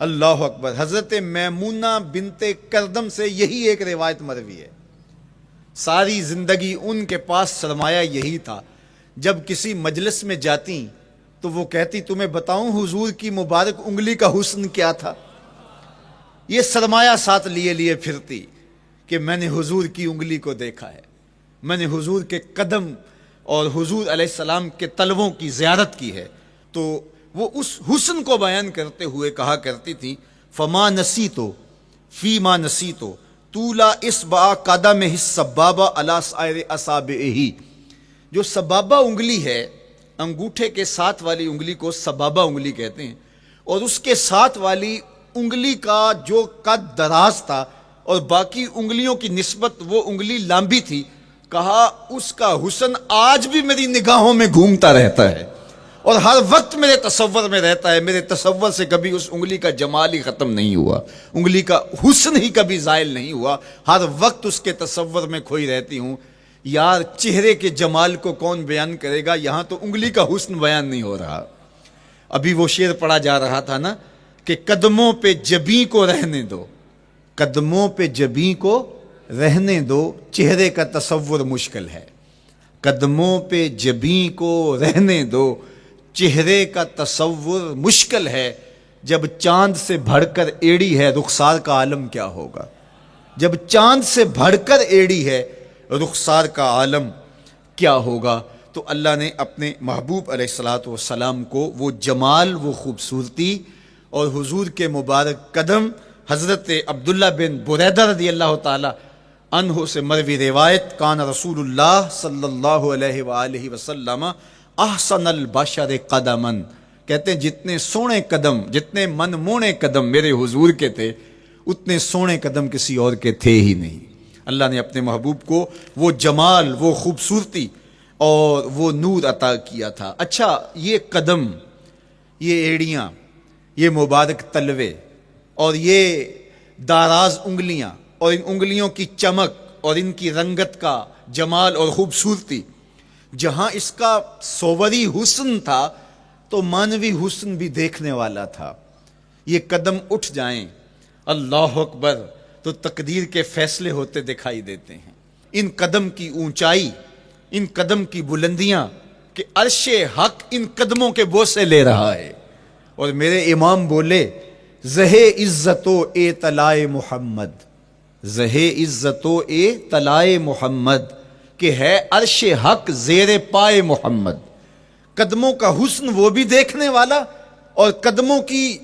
اللہ اکبر۔ حضرت میمونہ بنت کردم سے یہی ایک روایت مروی ہے، ساری زندگی ان کے پاس سرمایہ یہی تھا، جب کسی مجلس میں جاتی تو وہ کہتی تمہیں بتاؤں حضور کی مبارک انگلی کا حسن کیا تھا؟ یہ سرمایہ ساتھ لیے لیے پھرتی کہ میں نے حضور کی انگلی کو دیکھا ہے، میں نے حضور کے قدم اور حضور علیہ السلام کے تلووں کی زیارت کی ہے. تو وہ اس حسن کو بیان کرتے ہوئے کہا کرتی تھی فما نسیتو فی ما نسیتو طولا اصبع قدمہ السبابہ علی سائر اصابعہ. جو سبابہ انگلی ہے، انگوٹھے کے ساتھ والی انگلی کو سبابہ انگلی کہتے ہیں، اور اس کے ساتھ والی انگلی کا جو قد دراز تھا اور باقی انگلیوں کی نسبت وہ انگلی لمبی تھی، کہا اس کا حسن آج بھی میری نگاہوں میں گھومتا رہتا ہے اور ہر وقت میرے تصور میں رہتا ہے. میرے تصور سے کبھی اس انگلی کا جمال ہی ختم نہیں ہوا، انگلی کا حسن ہی کبھی زائل نہیں ہوا، ہر وقت اس کے تصور میں کھوئی رہتی ہوں. یار چہرے کے جمال کو کون بیان کرے گا، یہاں تو انگلی کا حسن بیان نہیں ہو رہا. ابھی وہ شعر پڑھا جا رہا تھا نا کہ قدموں پہ جبیں کو رہنے دو، قدموں پہ جبیں کو رہنے دو، چہرے کا تصور مشکل ہے. قدموں پہ جبیں کو رہنے دو، چہرے کا تصور مشکل ہے. جب چاند سے بڑھ کر ایڑی ہے رخسار کا عالم کیا ہوگا، جب چاند سے بڑھ کر ایڑی ہے رخسار کا عالم کیا ہوگا. تو اللہ نے اپنے محبوب علیہ الصلوۃ والسلام کو وہ جمال، وہ خوبصورتی اور حضور کے مبارک قدم، حضرت عبداللہ بن بریدہ رضی اللہ تعالی عنہ سے مروی روایت، کان رسول اللہ صلی اللہ علیہ وآلہ وسلم احسن البشر قدما، کہتے ہیں جتنے سونے قدم، جتنے من مونے قدم میرے حضور کے تھے، اتنے سونے قدم کسی اور کے تھے ہی نہیں. اللہ نے اپنے محبوب کو وہ جمال، وہ خوبصورتی اور وہ نور عطا کیا تھا. اچھا، یہ قدم، یہ ایڑیاں، یہ مبارک تلوے اور یہ داراز انگلیاں اور ان انگلیوں کی چمک اور ان کی رنگت کا جمال اور خوبصورتی، جہاں اس کا صوری حسن تھا تو مانوی حسن بھی دیکھنے والا تھا. یہ قدم اٹھ جائیں، اللہ اکبر، تو تقدیر کے فیصلے ہوتے دکھائی دیتے ہیں. ان قدم کی اونچائی، ان قدم کی بلندیاں کہ عرش حق ان قدموں کے بوسے لے رہا ہے. اور میرے امام بولے زہ عزت و اے طلائے محمد، زہ عزت و اے طلائے محمد، کہ ہے عرش حق زیر پائے محمد. قدموں کا حسن وہ بھی دیکھنے والا اور قدموں کی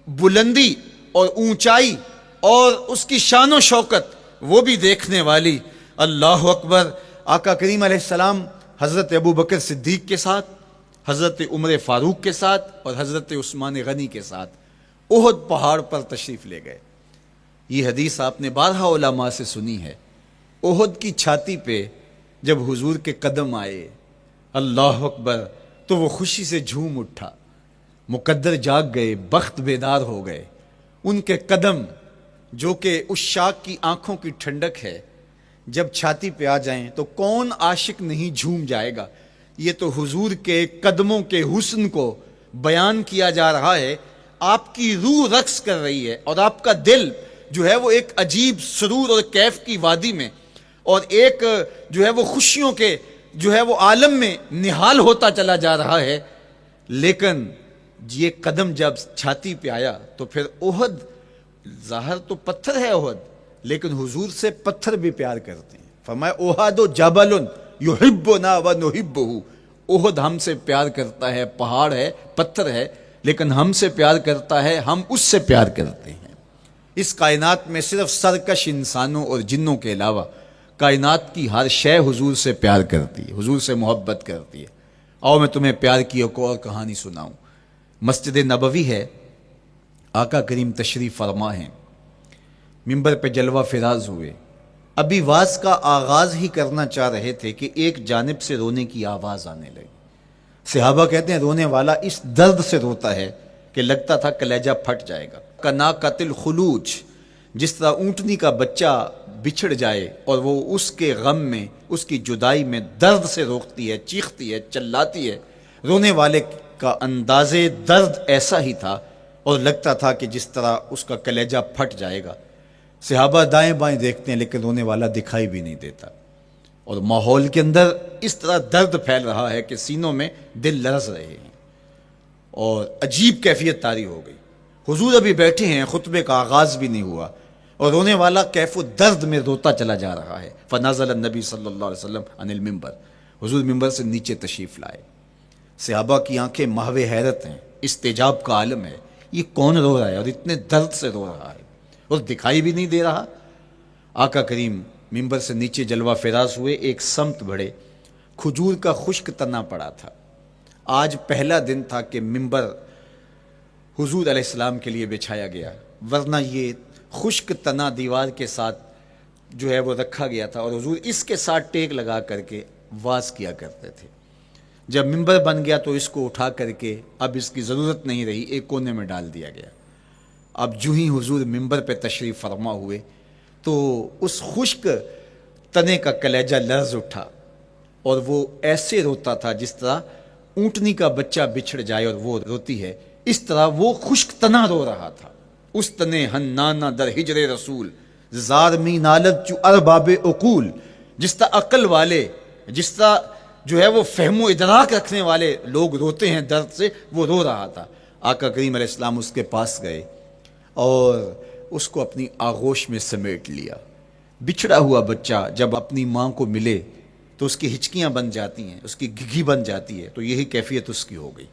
بلندی اور اونچائی اور اس کی شان و شوکت وہ بھی دیکھنے والی. اللہ اکبر. آقا کریم علیہ السلام حضرت ابو بکر صدیق کے ساتھ، حضرت عمر فاروق کے ساتھ اور حضرت عثمان غنی کے ساتھ احد پہاڑ پر تشریف لے گئے. یہ حدیث آپ نے بارہا علماء سے سنی ہے. احد کی چھاتی پہ جب حضور کے قدم آئے، اللہ اکبر، تو وہ خوشی سے جھوم اٹھا، مقدر جاگ گئے، بخت بیدار ہو گئے. ان کے قدم جو کہ اس شاک کی آنکھوں کی ٹھنڈک ہے، جب چھاتی پہ آ جائیں تو کون عاشق نہیں جھوم جائے گا. یہ تو حضور کے قدموں کے حسن کو بیان کیا جا رہا ہے. آپ کی روح رقص کر رہی ہے اور آپ کا دل جو ہے وہ ایک عجیب سرور اور کیف کی وادی میں اور ایک جو ہے وہ خوشیوں کے جو ہے وہ عالم میں نہال ہوتا چلا جا رہا ہے. لیکن یہ قدم جب چھاتی پہ آیا تو پھر احد، ظاہر تو پتھر ہے احد، لیکن حضور سے پتھر بھی پیار کرتے ہیں. فرمایا احد جبل یحبنا ونحبہ، احد ہم سے پیار کرتا ہے، پہاڑ ہے، پتھر ہے، لیکن ہم سے پیار کرتا ہے، ہم اس سے پیار کرتے ہیں. اس کائنات میں صرف سرکش انسانوں اور جنوں کے علاوہ کائنات کی ہر شے حضور سے پیار کرتی ہے، حضور سے محبت کرتی ہے. آؤ میں تمہیں پیار کی ایک اور کہانی سناؤں. مسجد نبوی ہے، آقا کریم تشریف فرما ہیں، منبر پہ جلوہ فراز ہوئے. ابھی واز کا آغاز ہی کرنا چاہ رہے تھے کہ ایک جانب سے رونے کی آواز آنے لگی. صحابہ کہتے ہیں رونے والا اس درد سے روتا ہے کہ لگتا تھا کلیجہ پھٹ جائے گا. کناقۃ الخلوج، جس طرح اونٹنی کا بچہ بچھڑ جائے اور وہ اس کے غم میں، اس کی جدائی میں درد سے روکتی ہے، چیختی ہے، چلاتی ہے، رونے والے کا انداز درد ایسا ہی تھا اور لگتا تھا کہ جس طرح اس کا کلیجہ پھٹ جائے گا. صحابہ دائیں بائیں دیکھتے ہیں لیکن رونے والا دکھائی بھی نہیں دیتا، اور ماحول کے اندر اس طرح درد پھیل رہا ہے کہ سینوں میں دل لرز رہے ہیں اور عجیب کیفیت طاری ہو گئی. حضور ابھی بیٹھے ہیں، خطبے کا آغاز بھی نہیں ہوا اور رونے والا کیف و درد میں روتا چلا جا رہا ہے. فنزل النبی صلی اللہ علیہ وسلم عن المنبر، حضور ممبر سے نیچے تشریف لائے. صحابہ کی آنکھیں محو حیرت ہیں، استجاب کا عالم ہے، یہ کون رو رہا ہے اور اتنے درد سے رو رہا ہے اور دکھائی بھی نہیں دے رہا. آقا کریم ممبر سے نیچے جلوہ فراز ہوئے، ایک سمت بڑھے، کھجور کا خشک تنا پڑا تھا. آج پہلا دن تھا کہ ممبر حضور علیہ السلام کے لیے بچھایا گیا، ورنہ یہ خشک تنا دیوار کے ساتھ جو ہے وہ رکھا گیا تھا اور حضور اس کے ساتھ ٹیک لگا کر کے واز کیا کرتے تھے. جب ممبر بن گیا تو اس کو اٹھا کر کے اب اس کی ضرورت نہیں رہی، ایک کونے میں ڈال دیا گیا. اب جو ہی حضور ممبر پہ تشریف فرما ہوئے تو اس خشک تنے کا کلیجہ لرز اٹھا اور وہ ایسے روتا تھا جس طرح اونٹنی کا بچہ بچھڑ جائے اور وہ روتی ہے، اس طرح وہ خشک تنا رو رہا تھا. اس تنے ہن نانا در ہجر رسول زارمی نالت چو ارباب عقول، جس طرح عقل والے، جس طرح جو ہے وہ فہم و ادراک رکھنے والے لوگ روتے ہیں درد سے، وہ رو رہا تھا. آقا کریم علیہ السلام اس کے پاس گئے اور اس کو اپنی آغوش میں سمیٹ لیا. بچھڑا ہوا بچہ جب اپنی ماں کو ملے تو اس کی ہچکیاں بن جاتی ہیں، اس کی گھگھی بن جاتی ہے، تو یہی کیفیت اس کی ہو گئی.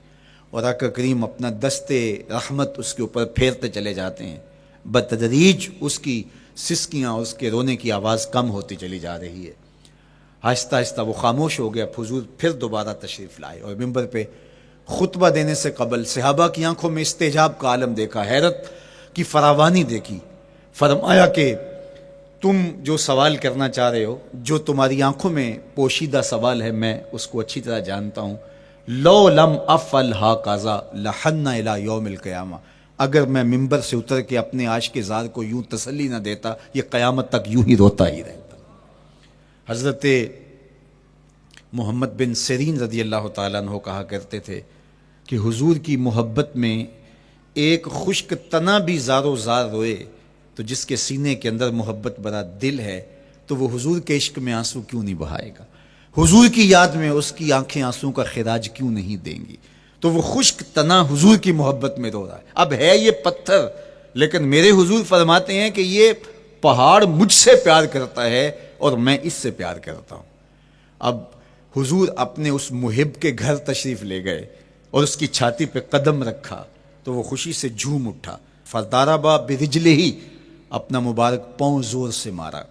اور آقا کریم اپنا دستے رحمت اس کے اوپر پھیرتے چلے جاتے ہیں. بتدریج اس کی سسکیاں، اس کے رونے کی آواز کم ہوتی چلی جا رہی ہے. آہستہ آہستہ وہ خاموش ہو گیا. حضور پھر دوبارہ تشریف لائے اور ممبر پہ خطبہ دینے سے قبل صحابہ کی آنکھوں میں استجاب کا عالم دیکھا، حیرت کی فراوانی دیکھی. فرمایا کہ تم جو سوال کرنا چاہ رہے ہو، جو تمہاری آنکھوں میں پوشیدہ سوال ہے، میں اس کو اچھی طرح جانتا ہوں. لو لم افعل ہاکذا لحن الی یوم القیامہ، اگر میں ممبر سے اتر کے اپنے عاشق زار کو یوں تسلی نہ دیتا، یہ قیامت تک یوں ہی روتا ہی رہتا. حضرت محمد بن سیرین رضی اللہ تعالیٰ عنہ کہا کرتے تھے کہ حضور کی محبت میں ایک خشک تنا بھی زار و زار روئے تو جس کے سینے کے اندر محبت بڑا دل ہے تو وہ حضور کے عشق میں آنسو کیوں نہیں بہائے گا؟ حضور کی یاد میں اس کی آنکھیں آنسوں کا خراج کیوں نہیں دیں گی؟ تو وہ خشک تنا حضور کی محبت میں رو رہا ہے. اب ہے یہ پتھر، لیکن میرے حضور فرماتے ہیں کہ یہ پہاڑ مجھ سے پیار کرتا ہے اور میں اس سے پیار کرتا ہوں. اب حضور اپنے اس محب کے گھر تشریف لے گئے اور اس کی چھاتی پہ قدم رکھا تو وہ خوشی سے جھوم اٹھا. فضاربا برجلہ ہی، اپنا مبارک پاؤں زور سے مارا.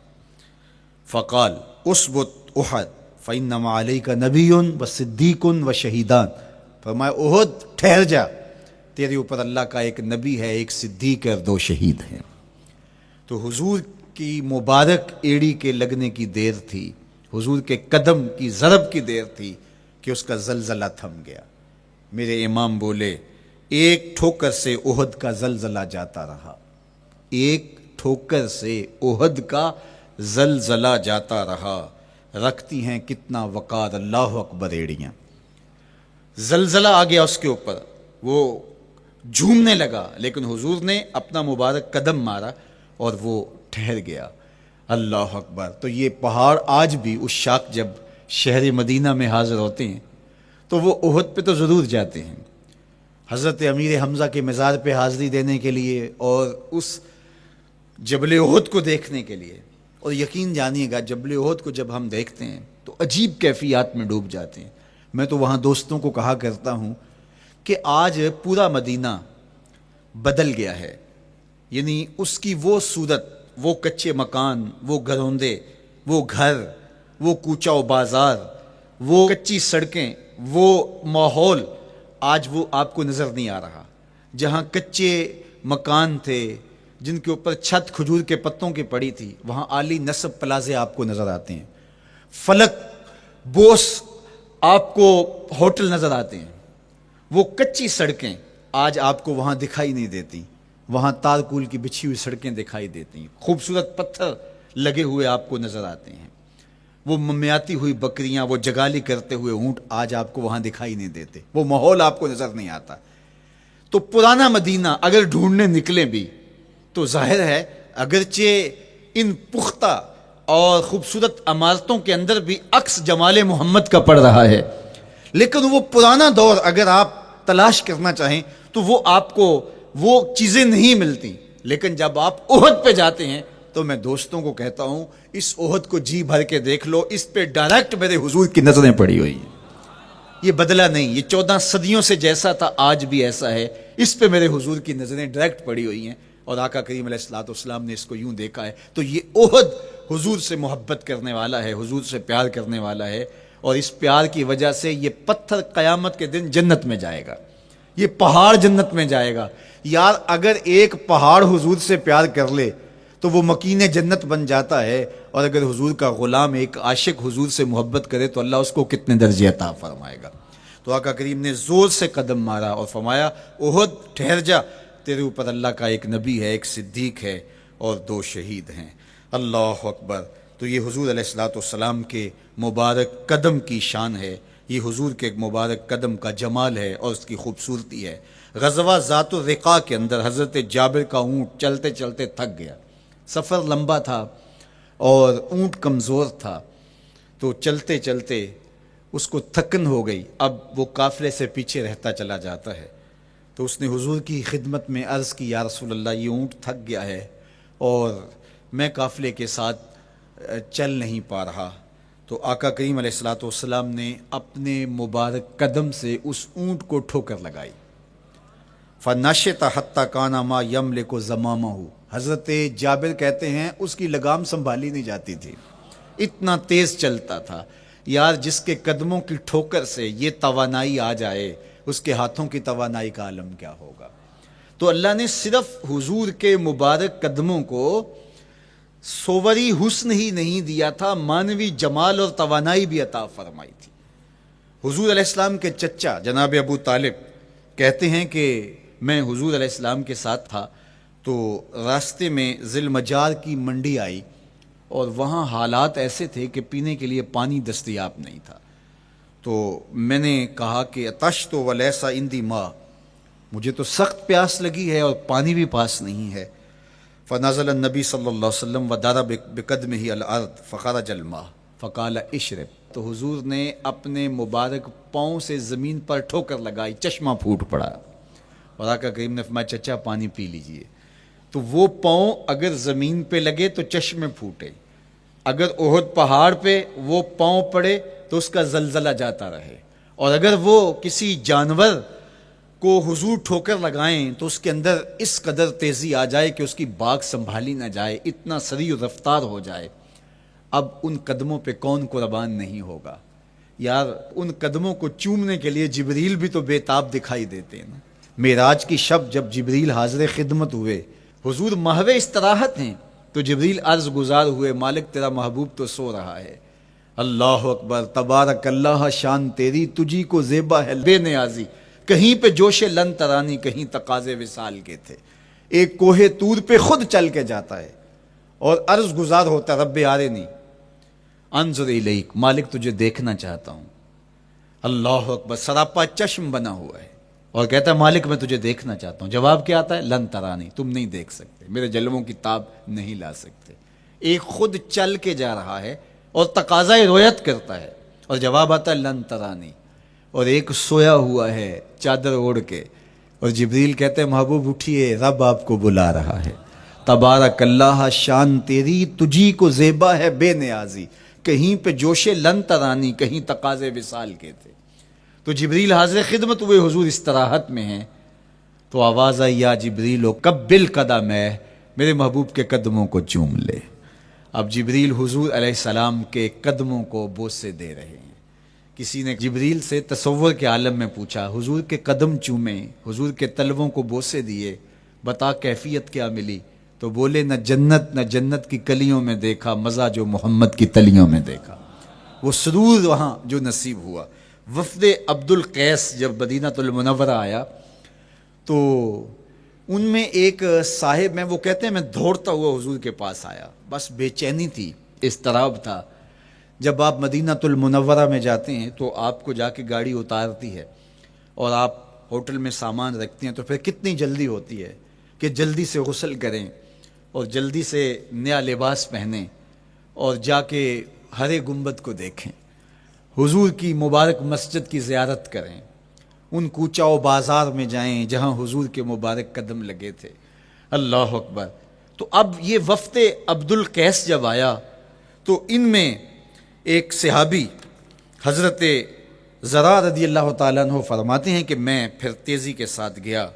فقال اسبت احد فانما علیک نبی و صدیق و شہیدان، فرمایا احد ٹھہر جا، تیرے اوپر اللہ کا ایک نبی ہے، ایک صدیق ہے اور 2 شہید ہیں. تو حضور کی مبارک ایڑی کے لگنے کی دیر تھی، حضور کے قدم کی ضرب کی دیر تھی کہ اس کا زلزلہ تھم گیا. میرے امام بولے ایک ٹھوکر سے احد کا زلزلہ جاتا رہا، ایک ٹھوکر سے احد کا زلزلہ جاتا رہا. رکھتی ہیں کتنا وقار اللہ اکبر ایڑیاں. زلزلہ آ گیا اس کے اوپر، وہ جھومنے لگا، لیکن حضور نے اپنا مبارک قدم مارا اور وہ ٹھہر گیا. اللہ اکبر. تو یہ پہاڑ آج بھی اس شاخ جب شہر مدینہ میں حاضر ہوتے ہیں تو وہ احد پہ تو ضرور جاتے ہیں، حضرت امیر حمزہ کے مزار پہ حاضری دینے کے لیے اور اس جبل احد کو دیکھنے کے لیے. اور یقین جانیے گا جبل احد کو جب ہم دیکھتے ہیں تو عجیب کیفیات میں ڈوب جاتے ہیں. میں تو وہاں دوستوں کو کہا کرتا ہوں کہ آج پورا مدینہ بدل گیا ہے، یعنی اس کی وہ صورت، وہ کچے مکان، وہ گھروندے، وہ گھر، وہ کوچہ و بازار، وہ کچی سڑکیں، وہ ماحول آج وہ آپ کو نظر نہیں آ رہا. جہاں کچے مکان تھے جن کے اوپر چھت کھجور کے پتوں کی پڑی تھی، وہاں عالی نصب پلازے آپ کو نظر آتے ہیں. فلک بوس آپ کو ہوٹل نظر آتے ہیں. وہ کچی سڑکیں آج آپ کو وہاں دکھائی نہیں دیتی، وہاں تارکول کی بچھی ہوئی سڑکیں دکھائی دیتی ہیں. خوبصورت پتھر لگے ہوئے آپ کو نظر آتے ہیں. وہ ممیاتی ہوئی بکریاں، وہ جگالی کرتے ہوئے اونٹ آج آپ کو وہاں دکھائی نہیں دیتے. وہ ماحول آپ کو نظر نہیں آتا. تو پرانا مدینہ اگر ڈھونڈنے نکلیں بھی تو ظاہر ہے اگرچہ ان پختہ اور خوبصورت عمارتوں کے اندر بھی عکس جمال محمد کا پڑ رہا ہے، لیکن وہ پرانا دور اگر آپ تلاش کرنا چاہیں تو وہ آپ کو وہ چیزیں نہیں ملتی. لیکن جب آپ احد پہ جاتے ہیں تو میں دوستوں کو کہتا ہوں اس احد کو جی بھر کے دیکھ لو, اس پہ ڈائریکٹ میرے حضور کی نظریں پڑی ہوئی ہیں. یہ بدلا نہیں, یہ 14 صدیوں سے جیسا تھا آج بھی ایسا ہے. اس پہ میرے حضور کی نظریں ڈائریکٹ پڑی ہوئی ہیں, اور آقا کریم علیہ الصلوۃ والسلام نے اس کو یوں دیکھا ہے. تو یہ احد حضور سے محبت کرنے والا ہے, حضور سے پیار کرنے والا ہے, اور اس پیار کی وجہ سے یہ پتھر قیامت کے دن جنت میں جائے گا, یہ پہاڑ جنت میں جائے گا. یار اگر ایک پہاڑ حضور سے پیار کر لے تو وہ مکین جنت بن جاتا ہے, اور اگر حضور کا غلام ایک عاشق حضور سے محبت کرے تو اللہ اس کو کتنے درجے عطا فرمائے گا. تو آقا کریم نے زور سے قدم مارا اور فرمایا احد ٹھہر جا, تیرے اوپر اللہ کا ایک نبی ہے, ایک صدیق ہے, اور 2 شہید ہیں. اللہ اکبر. تو یہ حضور علیہ الصلوۃ والسلام کے مبارک قدم کی شان ہے, یہ حضور کے مبارک قدم کا جمال ہے اور اس کی خوبصورتی ہے. غزوہ ذات الرقاع کے اندر حضرت جابر کا اونٹ چلتے چلتے تھک گیا, سفر لمبا تھا اور اونٹ کمزور تھا, تو چلتے چلتے اس کو تھکن ہو گئی. اب وہ قافلے سے پیچھے رہتا چلا جاتا ہے, تو اس نے حضور کی خدمت میں عرض کی یا رسول اللہ یہ اونٹ تھک گیا ہے اور میں قافلے کے ساتھ چل نہیں پا رہا. تو آقا کریم علیہ الصلوۃ والسلام نے اپنے مبارک قدم سے اس اونٹ کو ٹھوکر لگائی. فنشط حتی کان ما یملک زمامہ, حضرت جابر کہتے ہیں اس کی لگام سنبھالی نہیں جاتی تھی, اتنا تیز چلتا تھا. یار جس کے قدموں کی ٹھوکر سے یہ توانائی آ جائے اس کے ہاتھوں کی توانائی کا عالم کیا ہوگا. تو اللہ نے صرف حضور کے مبارک قدموں کو صوری حسن ہی نہیں دیا تھا, مانوی جمال اور توانائی بھی عطا فرمائی تھی. حضور علیہ السلام کے چچا جناب ابو طالب کہتے ہیں کہ میں حضور علیہ السلام کے ساتھ تھا, تو راستے میں ذی المجار کی منڈی آئی اور وہاں حالات ایسے تھے کہ پینے کے لیے پانی دستیاب نہیں تھا. تو میں نے کہا کہ عطشت ولیس عندی ماء, مجھے تو سخت پیاس لگی ہے اور پانی بھی پاس نہیں ہے. فنزل النبی صلی اللہ علیہ وسلم وضرب بقدمہ الارض فخرج الماء فقال اشرب, تو حضور نے اپنے مبارک پاؤں سے زمین پر ٹھوکر لگائی, چشمہ پھوٹ پڑا, اور آقا کریم نے فرمایا چچا پانی پی لیجئے. تو وہ پاؤں اگر زمین پہ لگے تو چشمے پھوٹے, اگر احد پہاڑ پہ وہ پاؤں پڑے تو اس کا زلزلہ جاتا رہے, اور اگر وہ کسی جانور کو حضور ٹھوکر لگائیں تو اس کے اندر اس قدر تیزی آ جائے کہ اس کی باغ سنبھالی نہ جائے, اتنا سریع رفتار ہو جائے. اب ان قدموں پہ کون قربان نہیں ہوگا. یار ان قدموں کو چومنے کے لیے جبریل بھی تو بے تاب دکھائی دیتے ہیں نا. معراج کی شب جب جبریل حاضر خدمت ہوئے, حضور محو استراحت ہیں, تو جبریل عرض گزار ہوئے مالک تیرا محبوب تو سو رہا ہے. اللہ اکبر, تبارک اللہ شان تیری, تجھی کو زیبا ہے بے نیازی, کہیں پہ جوش لن ترانی کہیں تقاضے وصال کے تھے. ایک کوہ طور پہ خود چل کے جاتا ہے اور عرض گزار ہوتا رب آرنی انظر الیک, مالک تجھے دیکھنا چاہتا ہوں. اللہ اکبر, سراپا چشم بنا ہوا ہے اور کہتا ہے مالک میں تجھے دیکھنا چاہتا ہوں. جواب کیا آتا ہے لن ترانی, تم نہیں دیکھ سکتے, میرے جلووں کی تاب نہیں لا سکتے. ایک خود چل کے جا رہا ہے اور تقاضا رویت کرتا ہے, اور جواب آتا ہے لن ترانی. اور ایک سویا ہوا ہے چادر اوڑھ کے, اور جبریل کہتے ہیں محبوب اٹھیے رب آپ کو بلا رہا ہے. تبارک اللہ شان تیری, تجھی کو زیبا ہے بے نیازی, کہیں پہ جوش لن ترانی کہیں تقاضے وصال کے تھے. تو جبریل حاضر خدمت ہوئے, حضور استراحت میں ہیں, تو آواز آئی یا جبریل قبل قدم ہے, میرے محبوب کے قدموں کو چوم لے. اب جبریل حضور علیہ السلام کے قدموں کو بوسے دے رہے ہیں. کسی نے جبریل سے تصور کے عالم میں پوچھا حضور کے قدم چومے, حضور کے تلووں کو بوسے دیے, بتا کیفیت کیا ملی؟ تو بولے نہ جنت کی کلیوں میں دیکھا مزہ جو محمد کی تلیوں میں دیکھا. وہ سرور وہاں جو نصیب ہوا. وفد عبد القیس جب مدینہ المنورہ آیا تو ان میں ایک صاحب, میں وہ کہتے ہیں میں دوڑتا ہوا حضور کے پاس آیا, بس بے چینی تھی, اضطراب تھا. جب آپ مدینہ المنورہ میں جاتے ہیں تو آپ کو جا کے گاڑی اتارتی ہے اور آپ ہوٹل میں سامان رکھتے ہیں, تو پھر کتنی جلدی ہوتی ہے کہ جلدی سے غسل کریں اور جلدی سے نیا لباس پہنیں اور جا کے ہرے گنبد کو دیکھیں, حضور کی مبارک مسجد کی زیارت کریں, ان کوچہ و بازار میں جائیں جہاں حضور کے مبارک قدم لگے تھے۔ اللہ اکبر۔ تو اب یہ وفد عبد القیس جب آیا تو ان میں ایک صحابی حضرت زرع رضی اللہ تعالیٰ عنہ فرماتے ہیں کہ میں پھر تیزی کے ساتھ گیا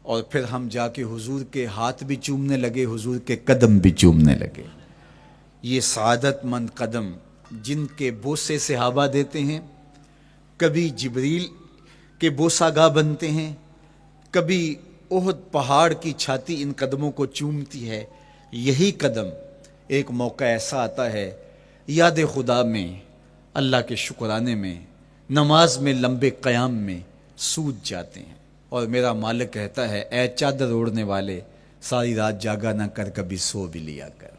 اور پھر ہم جا کے حضور کے ہاتھ بھی چومنے لگے، حضور کے قدم بھی چومنے لگے۔ یہ سعادت مند قدم جن کے بوسے صحابہ دیتے ہیں، کبھی جبریل کے بوسہ گاہ بنتے ہیں، کبھی احد پہاڑ کی چھاتی ان قدموں کو چومتی ہے۔ یہی قدم ایک موقع ایسا آتا ہے یاد خدا میں، اللہ کے شکرانے میں، نماز میں لمبے قیام میں سوج جاتے ہیں، اور میرا مالک کہتا ہے اے چادر اوڑھنے والے، ساری رات جاگا نہ کر، کبھی سو بھی لیا کر۔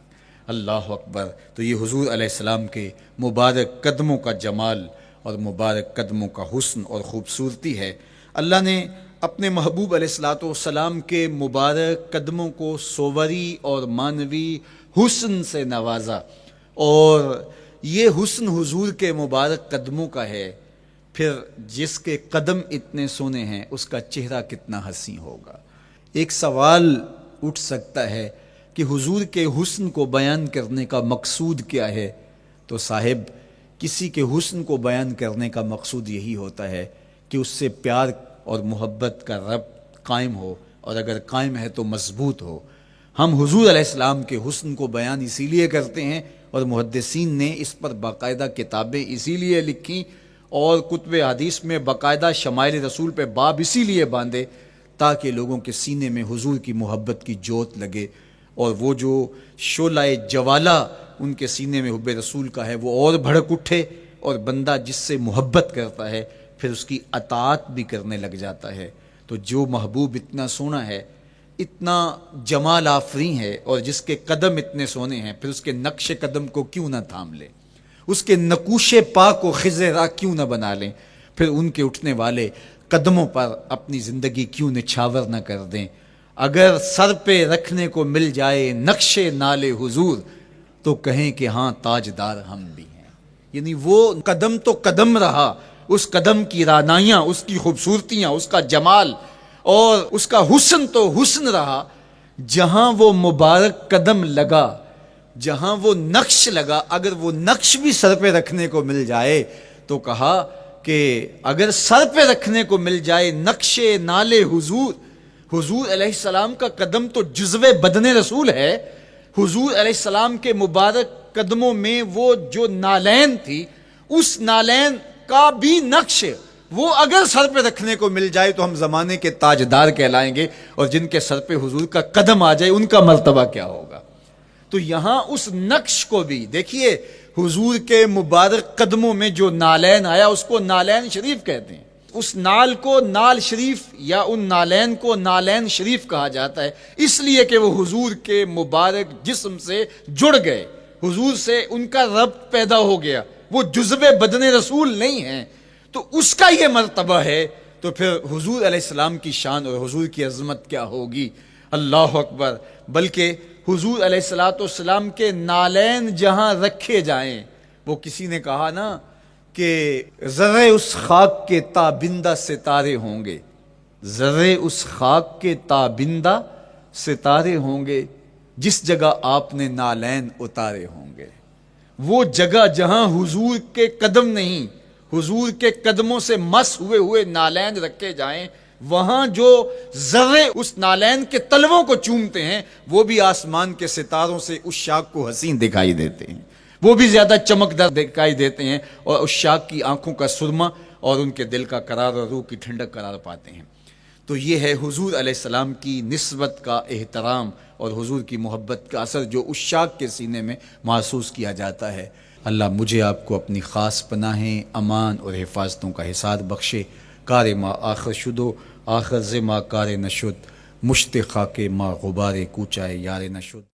اللہ اکبر۔ تو یہ حضور علیہ السلام کے مبارک قدموں کا جمال اور مبارک قدموں کا حسن اور خوبصورتی ہے۔ اللہ نے اپنے محبوب علیہ السلام کے مبارک قدموں کو صوری اور معنوی حسن سے نوازا، اور یہ حسن حضور کے مبارک قدموں کا ہے۔ پھر جس کے قدم اتنے سونے ہیں اس کا چہرہ کتنا حسین ہوگا۔ ایک سوال اٹھ سکتا ہے کہ حضور کے حسن کو بیان کرنے کا مقصود کیا ہے؟ تو صاحب، کسی کے حسن کو بیان کرنے کا مقصود یہی ہوتا ہے کہ اس سے پیار اور محبت کا ربط قائم ہو، اور اگر قائم ہے تو مضبوط ہو۔ ہم حضور علیہ السلام کے حسن کو بیان اسی لیے کرتے ہیں، اور محدثین نے اس پر باقاعدہ کتابیں اسی لیے لکھی، اور کتب حدیث میں باقاعدہ شمائل رسول پہ باب اسی لیے باندھے تاکہ لوگوں کے سینے میں حضور کی محبت کی جوت لگے، اور وہ جو شعلہ جوالہ ان کے سینے میں حب رسول کا ہے وہ اور بھڑک اٹھے، اور بندہ جس سے محبت کرتا ہے پھر اس کی اطاعت بھی کرنے لگ جاتا ہے۔ تو جو محبوب اتنا سونا ہے، اتنا جمال آفریں ہے، اور جس کے قدم اتنے سونے ہیں، پھر اس کے نقش قدم کو کیوں نہ تھام لیں، اس کے نقوش پا کو خض راہ کیوں نہ بنا لیں، پھر ان کے اٹھنے والے قدموں پر اپنی زندگی کیوں نچھاور نہ کر دیں۔ اگر سر پہ رکھنے کو مل جائے نقش نال حضور تو کہیں کہ ہاں تاجدار ہم بھی ہیں۔ یعنی وہ قدم تو قدم رہا، اس قدم کی رعنائیاں، اس کی خوبصورتیاں، اس کا جمال اور اس کا حسن تو حسن رہا۔ جہاں وہ مبارک قدم لگا، جہاں وہ نقش لگا، اگر وہ نقش بھی سر پہ رکھنے کو مل جائے تو کہا کہ اگر سر پہ رکھنے کو مل جائے نقش نال حضور، حضور علیہ السلام کا قدم تو جزو بدن رسول ہے۔ حضور علیہ السلام کے مبارک قدموں میں وہ جو نالین تھی، اس نالین کا بھی نقش وہ اگر سر پہ رکھنے کو مل جائے تو ہم زمانے کے تاجدار کہلائیں گے، اور جن کے سر پہ حضور کا قدم آ جائے ان کا مرتبہ کیا ہوگا۔ تو یہاں اس نقش کو بھی دیکھیے، حضور کے مبارک قدموں میں جو نالین آیا اس کو نالین شریف کہتے ہیں۔ اس نال کو نال شریف یا ان نالین کو نالین شریف کہا جاتا ہے، اس لیے کہ وہ حضور کے مبارک جسم سے جڑ گئے، حضور سے ان کا ربط پیدا ہو گیا، وہ جزو بدن رسول نہیں ہیں، تو اس کا یہ مرتبہ ہے۔ تو پھر حضور علیہ السلام کی شان اور حضور کی عظمت کیا ہوگی، اللہ اکبر۔ بلکہ حضور علیہ السلام کے نالین جہاں رکھے جائیں، وہ کسی نے کہا نا کہ ذرے اس خاک کے تابندہ ستارے ہوں گے، ذرے اس خاک کے تابندہ ستارے ہوں گے جس جگہ آپ نے نالین اتارے ہوں گے۔ وہ جگہ جہاں حضور کے قدم نہیں، حضور کے قدموں سے مس ہوئے ہوئے نالین رکھے جائیں، وہاں جو ذرے اس نالین کے تلووں کو چومتے ہیں وہ بھی آسمان کے ستاروں سے اس شاخ کو حسین دکھائی دیتے ہیں، وہ بھی زیادہ چمکدار دکھائی دیتے ہیں، اور اس شاخ کی آنکھوں کا سرما اور ان کے دل کا قرار اور روح کی ٹھنڈک قرار پاتے ہیں۔ تو یہ ہے حضور علیہ السلام کی نسبت کا احترام اور حضور کی محبت کا اثر جو اس شاخ کے سینے میں محسوس کیا جاتا ہے۔ اللہ مجھے آپ کو اپنی خاص پناہیں، امان اور حفاظتوں کا حساب بخشے۔ کار ما آخر شدو آخر ز ما کار نشد، مشت خاک ما غبار کوچائے یار نشد۔